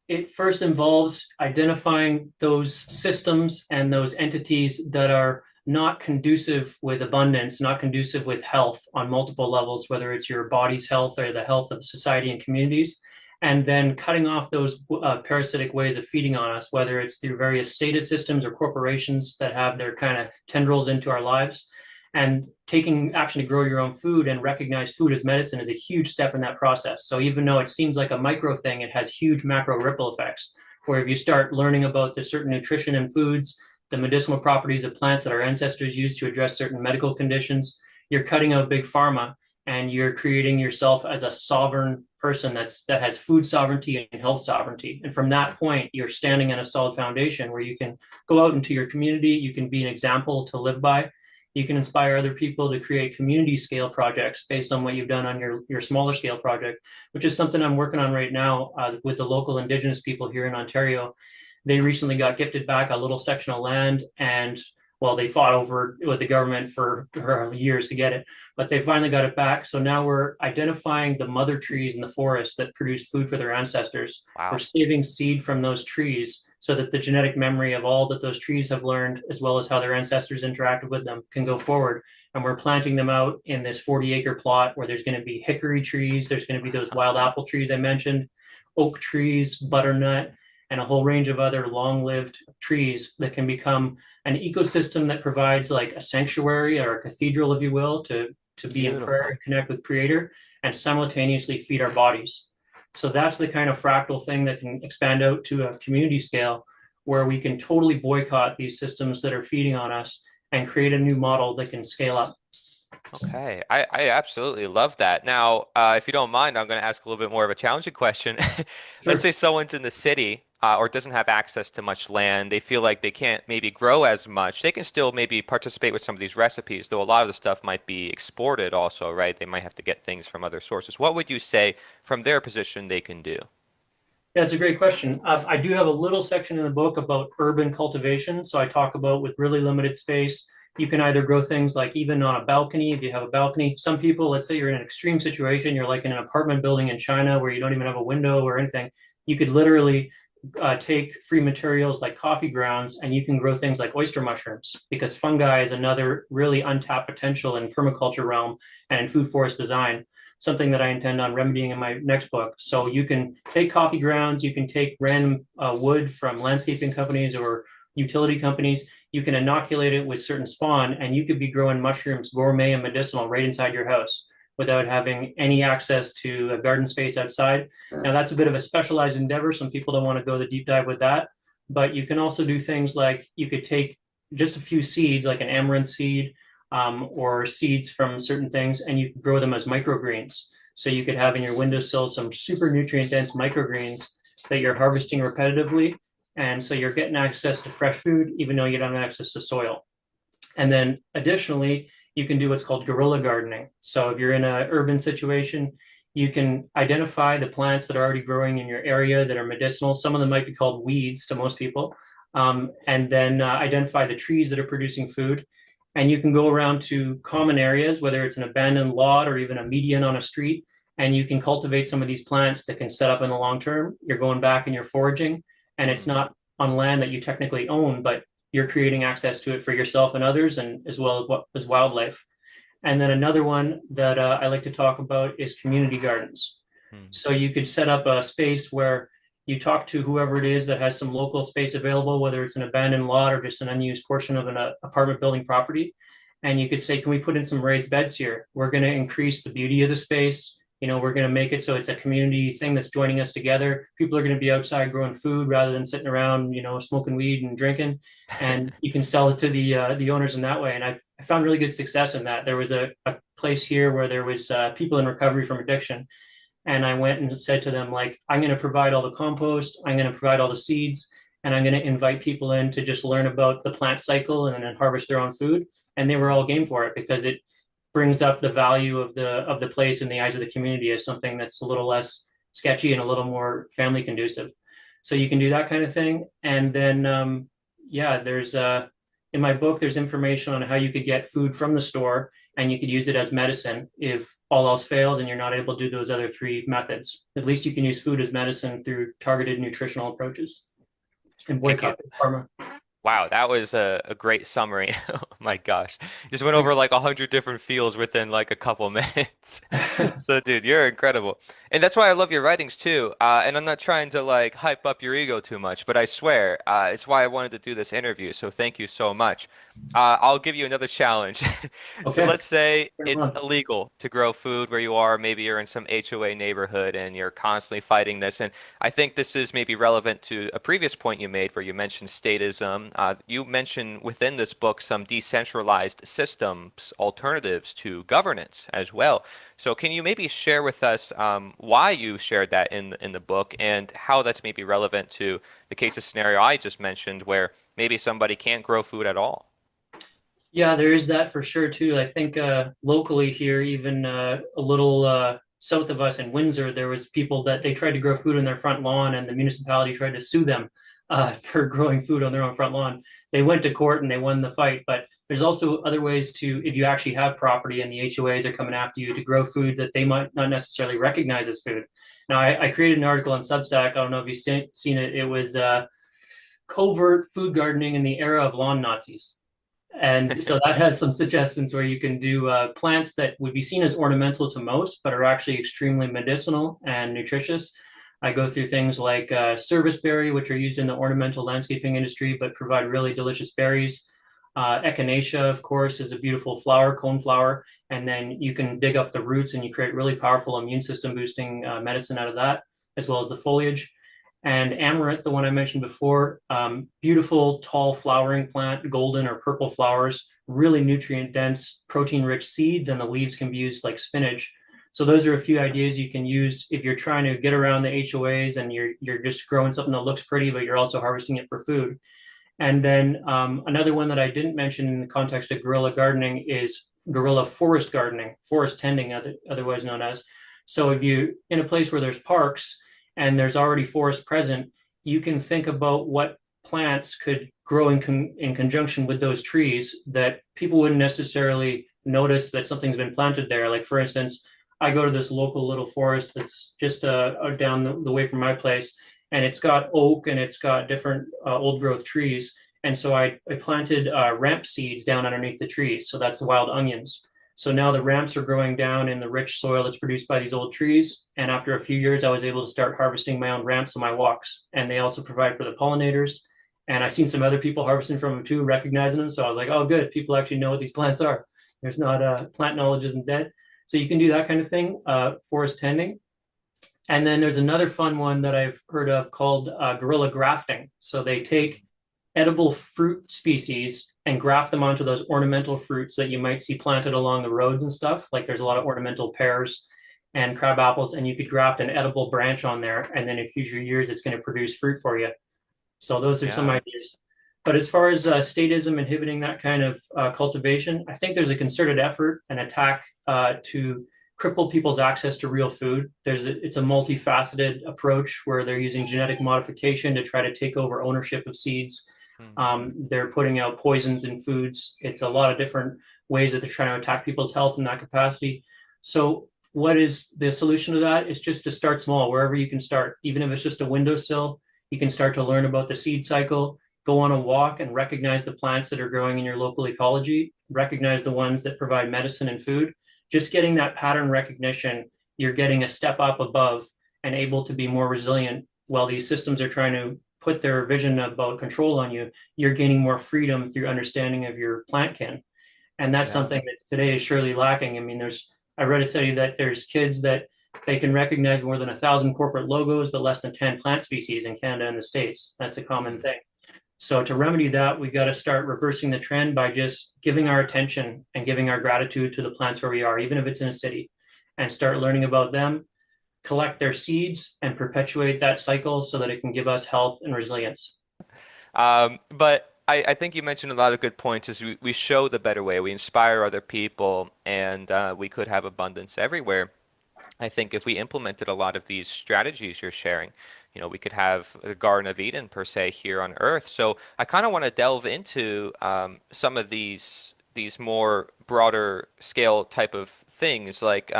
Speaker 2: it first involves identifying those systems and those entities that are not conducive with abundance, not conducive with health on multiple levels, whether it's your body's health or the health of society and communities, and then cutting off those parasitic ways of feeding on us, whether it's through various status systems or corporations that have their kind of tendrils into our lives. And taking action to grow your own food and recognize food as medicine is a huge step in that process. So even though it seems like a micro thing, it has huge macro ripple effects. Where if you start learning about the certain nutrition in foods, the medicinal properties of plants that our ancestors used to address certain medical conditions, you're cutting out big pharma and you're creating yourself as a sovereign person that has food sovereignty and health sovereignty. And from that point, you're standing on a solid foundation where you can go out into your community, you can be an example to live by, you can inspire other people to create community scale projects based on what you've done on your smaller scale project, which is something I'm working on right now with the local Indigenous people here in Ontario. They recently got gifted back a little section of land, and well, they fought over with the government for years to get it, but they finally got it back. So now we're identifying the mother trees in the forest that produced food for their ancestors. We're
Speaker 4: Wow.
Speaker 2: saving seed from those trees so that the genetic memory of all that those trees have learned, as well as how their ancestors interacted with them, can go forward. And we're planting them out in this 40-acre plot where there's going to be hickory trees, there's going to be those wild apple trees I mentioned, oak trees, butternut, and a whole range of other long-lived trees that can become an ecosystem that provides like a sanctuary or a cathedral, if you will, to be in prayer
Speaker 4: Beautiful.
Speaker 2: and connect with Creator and simultaneously feed our bodies. So that's the kind of fractal thing that can expand out to a community scale where we can totally boycott these systems that are feeding on us and create a new model that can scale up.
Speaker 4: Okay, I absolutely love that. Now, if you don't mind, I'm going to ask a little bit more of a challenging question. Let's
Speaker 2: Sure.
Speaker 4: say someone's in the city or doesn't have access to much land. They feel like they can't maybe grow as much. They can still maybe participate with some of these recipes, though a lot of the stuff might be exported also, right? They might have to get things from other sources. What would you say from their position they can do?
Speaker 2: Yeah, it's a great question. I do have a little section in the book about urban cultivation. So I talk about with really limited space, you can either grow things like even on a balcony, if you have a balcony. Some people, let's say you're in an extreme situation, you're like in an apartment building in China where you don't even have a window or anything. You could literally take free materials like coffee grounds and you can grow things like oyster mushrooms because fungi is another really untapped potential in permaculture realm and in food forest design, something that I intend on remedying in my next book. So you can take coffee grounds, you can take random wood from landscaping companies or utility companies, you can inoculate it with certain spawn, and you could be growing mushrooms, gourmet and medicinal, right inside your house without having any access to a garden space outside. Now, that's a bit of a specialized endeavor. Some people don't want to go the deep dive with that, but you can also do things like you could take just a few seeds, like an amaranth seed, or seeds from certain things, and you can grow them as microgreens. So you could have in your windowsill some super nutrient dense microgreens that you're harvesting repetitively. And so you're getting access to fresh food, even though you don't have access to soil. And then additionally, you can do what's called guerrilla gardening. So if you're in an urban situation, you can identify the plants that are already growing in your area that are medicinal. Some of them might be called weeds to most people. And then identify the trees that are producing food. And you can go around to common areas, whether it's an abandoned lot or even a median on a street, and you can cultivate some of these plants that can set up in the long term. You're going back and you're foraging, and it's
Speaker 4: Hmm.
Speaker 2: not on land that you technically own, but you're creating access to it for yourself and others, and as well as what as wildlife. And then another one that I like to talk about is community gardens.
Speaker 4: Hmm.
Speaker 2: So you could set up a space where you talk to whoever it is that has some local space available, whether it's an abandoned lot or just an unused portion of an apartment building property. And you could say, can we put in some raised beds here? We're going to increase the beauty of the space. You know, we're going to make it so it's a community thing that's joining us together. People are going to be outside growing food rather than sitting around, you know, smoking weed and drinking. And you can sell it to the owners in that way. And I found really good success in that. There was a place here where there was people in recovery from addiction, and I went and said to them, like, I'm going to provide all the compost, I'm going to provide all the seeds, and I'm going to invite people in to just learn about the plant cycle and then harvest their own food. And they were all game for it because it brings up the value of the place in the eyes of the community as something that's a little less sketchy and a little more family conducive. So you can do that kind of thing. And then yeah, there's in my book there's information on how you could get food from the store and you could use it as medicine if all else fails and you're not able to do those other three methods. At least you can use food as medicine through targeted nutritional approaches and
Speaker 4: Thank you.
Speaker 2: boycott Big Pharma.
Speaker 4: Wow, that was a great summary. Oh my gosh. Just went over like 100 different fields within like a couple minutes. So, dude, you're incredible. And that's why I love your writings too. And I'm not trying to like hype up your ego too much, but I swear, it's why I wanted to do this interview. So thank you so much. I'll give you another challenge. So
Speaker 2: Okay.
Speaker 4: let's say it's illegal to grow food where you are. Maybe you're in some HOA neighborhood and you're constantly fighting this. And I think this is maybe relevant to a previous point you made where you mentioned statism. You mentioned within this book some decentralized systems, alternatives to governance as well. So can you maybe share with us why you shared that in the book and how that's maybe relevant to the case of scenario I just mentioned where maybe somebody can't grow food at all?
Speaker 2: Yeah, there is that for sure too. I think locally here, even a little south of us in Windsor, there was people that they tried to grow food on their front lawn, and the municipality tried to sue them for growing food on their own front lawn. They went to court and they won the fight. But there's also other ways to, if you actually have property and the HOAs are coming after you, to grow food that they might not necessarily recognize as food. Now, I created an article on Substack. I don't know if you've seen it. It was covert food gardening in the era of lawn Nazis. And so that has some suggestions where you can do plants that would be seen as ornamental to most, but are actually extremely medicinal and nutritious. I go through things like serviceberry, which are used in the ornamental landscaping industry, but provide really delicious berries. Echinacea, of course, is a beautiful flower, cone flower, and then you can dig up the roots and you create really powerful immune system boosting medicine out of that, as well as the foliage. And amaranth, the one I mentioned before, beautiful, tall flowering plant, golden or purple flowers, really nutrient dense, protein rich seeds, and the leaves can be used like spinach. So those are a few ideas you can use if you're trying to get around the HOAs and you're just growing something that looks pretty, but you're also harvesting it for food. And then another one that I didn't mention in the context of guerrilla gardening is guerrilla forest gardening, forest tending, otherwise known as. So if you in a place where there's parks and there's already forest present, you can think about what plants could grow in conjunction with those trees that people wouldn't necessarily notice that something's been planted there. Like for instance, I go to this local little forest that's just down the way from my place, and it's got oak and it's got different old growth trees. And so I planted ramp seeds down underneath the trees. So that's the wild onions. So now the ramps are growing down in the rich soil that's produced by these old trees. And after a few years, I was able to start harvesting my own ramps on my walks. And they also provide for the pollinators. And I've seen some other people harvesting from them too, recognizing them. So I was like, oh, good. People actually know what these plants are. There's not plant knowledge isn't dead. So you can do that kind of thing, forest tending. And then there's another fun one that I've heard of called guerrilla grafting. So they take edible fruit species and graft them onto those ornamental fruits that you might see planted along the roads and stuff. Like there's a lot of ornamental pears and crab apples, and you could graft an edible branch on there. And then in future years, it's going to produce fruit for you. So those are some
Speaker 4: Yeah.
Speaker 2: ideas. But as far as statism inhibiting that kind of cultivation, I think there's a concerted effort, an attack to cripple people's access to real food. It's a multifaceted approach where they're using genetic modification to try to take over ownership of seeds.
Speaker 4: Hmm.
Speaker 2: They're putting out poisons in foods. It's a lot of different ways that they're trying to attack people's health in that capacity. So what is the solution to that? It's just to start small, wherever you can start. Even if it's just a windowsill, you can start to learn about the seed cycle, go on a walk and recognize the plants that are growing in your local ecology, recognize the ones that provide medicine and food. Just getting that pattern recognition, you're getting a step up above and able to be more resilient while these systems are trying to put their vision about control on you. You're gaining more freedom through understanding of your plant kin. And that's
Speaker 4: Yeah.
Speaker 2: something that today is surely lacking. I mean, I read a study that there's kids that they can recognize more than 1,000 corporate logos, but less than 10 plant species in Canada and the States. That's a common
Speaker 4: Hmm.
Speaker 2: thing. So to remedy that, we got to start reversing the trend by just giving our attention and giving our gratitude to the plants where we are, even if it's in a city, and start learning about them, collect their seeds, and perpetuate that cycle so that it can give us health and resilience.
Speaker 4: But I think you mentioned a lot of good points. Is we show the better way, we inspire other people, and we could have abundance everywhere. I think if we implemented a lot of these strategies you're sharing, we could have the Garden of Eden per se here on Earth. So I kind of want to delve into some of these more broader scale type of things. Like,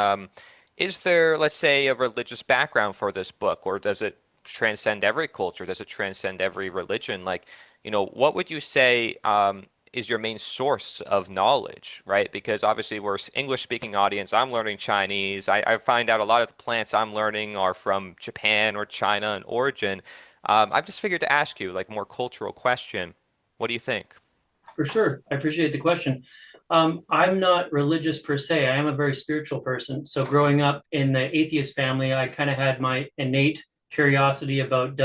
Speaker 4: is there, let's say, a religious background for this book, or does it transcend every culture? Does it transcend every religion? Like, what would you say is your main source of knowledge, right? Because obviously we're English speaking audience. I'm learning Chinese. I find out a lot of the plants I'm learning are from Japan or China in origin. I've just figured to ask you like more cultural question. What do you think?
Speaker 2: For sure. I appreciate the question. I'm not religious per se. I am a very spiritual person. So growing up in the atheist family, I kind of had my innate curiosity about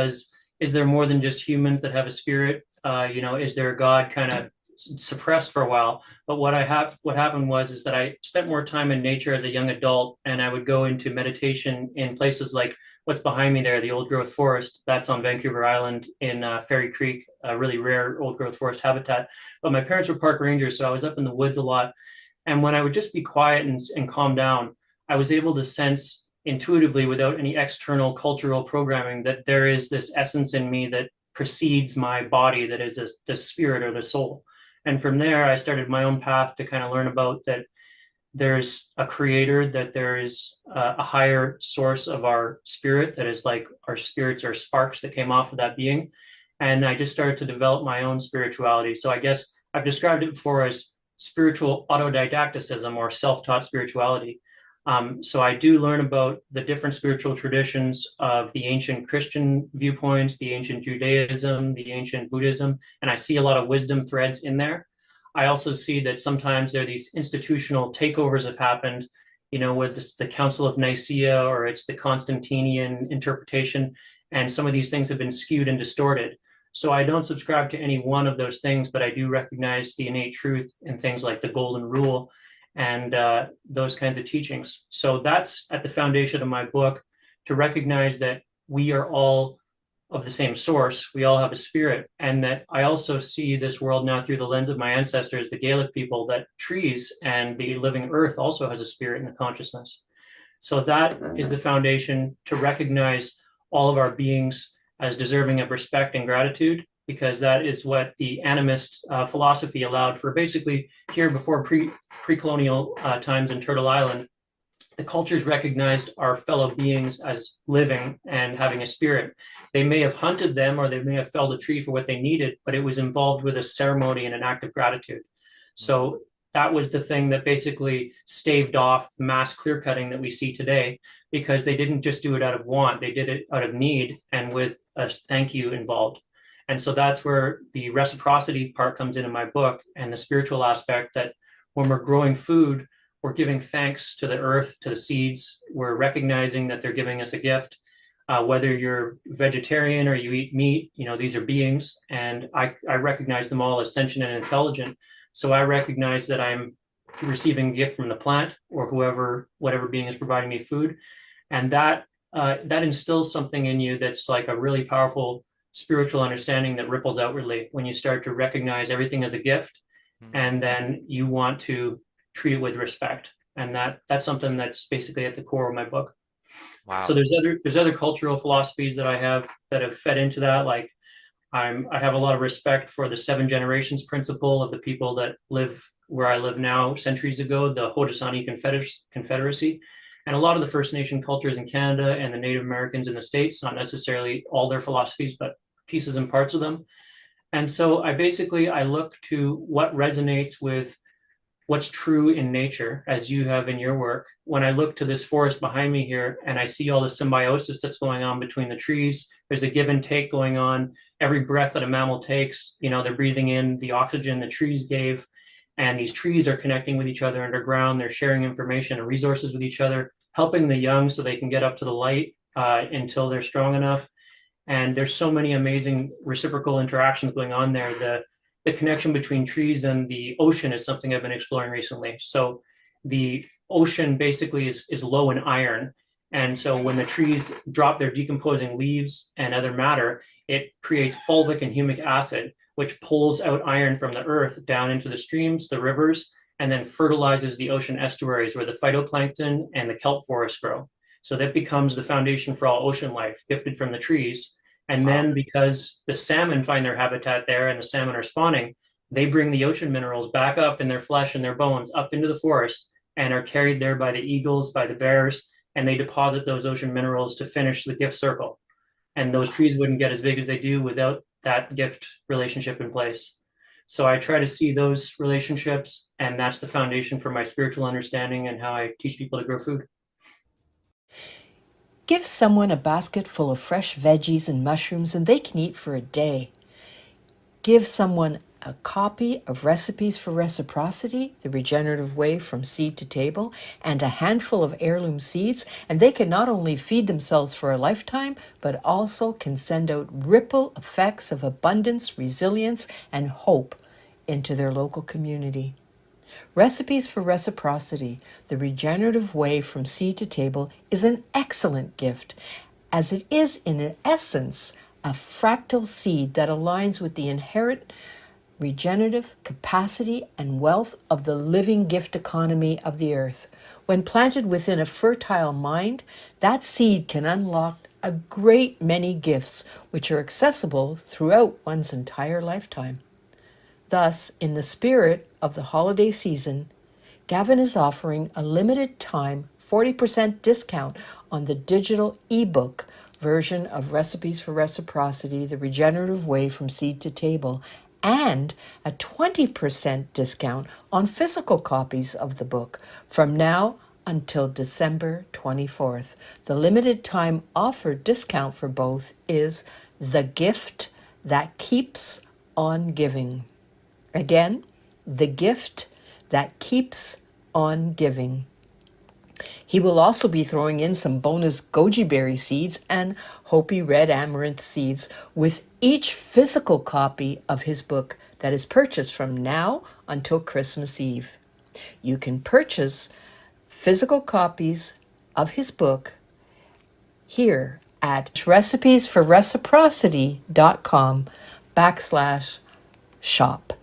Speaker 2: is there more than just humans that have a spirit? Is there a God kind of suppressed for a while? But what happened was is that I spent more time in nature as a young adult, and I would go into meditation in places like what's behind me there, the old growth forest. That's on Vancouver Island in Fairy Creek, a really rare old growth forest habitat. But my parents were park rangers, so I was up in the woods a lot. And when I would just be quiet and calm down, I was able to sense intuitively, without any external cultural programming, that there is this essence in me that precedes my body, that is the spirit or the soul. And from there, I started my own path to kind of learn about that there's a creator, that there is a higher source of our spirit, that is like our spirits are sparks that came off of that being. And I just started to develop my own spirituality. So I guess I've described it before as spiritual autodidacticism or self-taught spirituality. So I do learn about the different spiritual traditions of the ancient Christian viewpoints, the ancient Judaism, the ancient Buddhism, and I see a lot of wisdom threads in there. I also see that sometimes there are these institutional takeovers have happened, whether it's the Council of Nicaea or it's the Constantinian interpretation, and some of these things have been skewed and distorted. So I don't subscribe to any one of those things, but I do recognize the innate truth in things like the Golden Rule and those kinds of teachings. So that's at the foundation of my book, to recognize that we are all of the same source. We all have a spirit. And that I also see this world now through the lens of my ancestors, the Gaelic people, that trees and the living earth also has a spirit and a consciousness. So that is the foundation, to recognize all of our beings as deserving of respect and gratitude, because that is what the animist philosophy allowed for. Basically, here before pre-colonial times in Turtle Island, the cultures recognized our fellow beings as living and having a spirit. They may have hunted them or they may have felled a tree for what they needed, but it was involved with a ceremony and an act of gratitude. So that was the thing that basically staved off mass clear cutting that we see today, because they didn't just do it out of want, they did it out of need and with a thank you involved. And so that's where the reciprocity part comes in my book, and the spiritual aspect, that when we're growing food, we're giving thanks to the earth, to the seeds. We're recognizing that they're giving us a gift. Whether you're vegetarian or you eat meat, these are beings, and I recognize them all as sentient and intelligent. So I recognize that I'm receiving a gift from the plant or whatever being is providing me food, and that instills something in you that's like a really powerful spiritual understanding that ripples outwardly when you start to recognize everything as a gift, and then you want to treat it with respect. And that's something that's basically at the core of my book.
Speaker 4: Wow.
Speaker 2: So there's other cultural philosophies that I have that have fed into that. Like I have a lot of respect for the 7 generations principle of the people that live where I live now centuries ago, the Haudenosaunee Confederacy. And a lot of the First Nation cultures in Canada and the Native Americans in the States, not necessarily all their philosophies, but pieces and parts of them. And so I look to what resonates with what's true in nature, as you have in your work. When I look to this forest behind me here and I see all the symbiosis that's going on between the trees, there's a give and take going on. Every breath that a mammal takes, they're breathing in the oxygen the trees gave, and these trees are connecting with each other underground. They're sharing information and resources with each other, helping the young so they can get up to the light until they're strong enough. And there's so many amazing reciprocal interactions going on there. The connection between trees and the ocean is something I've been exploring recently. So the ocean basically is low in iron, And so when the trees drop their decomposing leaves and other matter, it creates fulvic and humic acid, which pulls out iron from the earth down into the streams, the rivers, and then fertilizes the ocean estuaries where the phytoplankton and the kelp forests grow. So that becomes the foundation for all ocean life, gifted from the trees. And
Speaker 4: Wow.
Speaker 2: then because the salmon find their habitat there and the salmon are spawning, they bring the ocean minerals back up in their flesh and their bones up into the forest and are carried there by the eagles, by the bears, and they deposit those ocean minerals to finish the gift circle. And those trees wouldn't get as big as they do without that gift relationship in place. So I try to see those relationships, and that's the foundation for my spiritual understanding and how I teach people to grow food.
Speaker 1: Give someone a basket full of fresh veggies and mushrooms and they can eat for a day. Give someone a copy of Recipes for Reciprocity, the regenerative way from seed to table, and a handful of heirloom seeds, and they can not only feed themselves for a lifetime, but also can send out ripple effects of abundance, resilience, and hope into their local community. Recipes for Reciprocity, the regenerative way from seed to table, is an excellent gift, as it is in essence a fractal seed that aligns with the inherent regenerative capacity and wealth of the living gift economy of the earth. When planted within a fertile mind, that seed can unlock a great many gifts which are accessible throughout one's entire lifetime. Thus, in the spirit of the holiday season, Gavin is offering a limited time 40% discount on the digital ebook version of Recipes for Reciprocity, the regenerative way from seed to table, and a 20% discount on physical copies of the book from now until December 24th. The limited time offer discount for both is the gift that keeps on giving. Again, the gift that keeps on giving. He will also be throwing in some bonus goji berry seeds and Hopi red amaranth seeds with each physical copy of his book that is purchased from now until Christmas Eve. You can purchase physical copies of his book here at recipesforreciprocity.com/shop.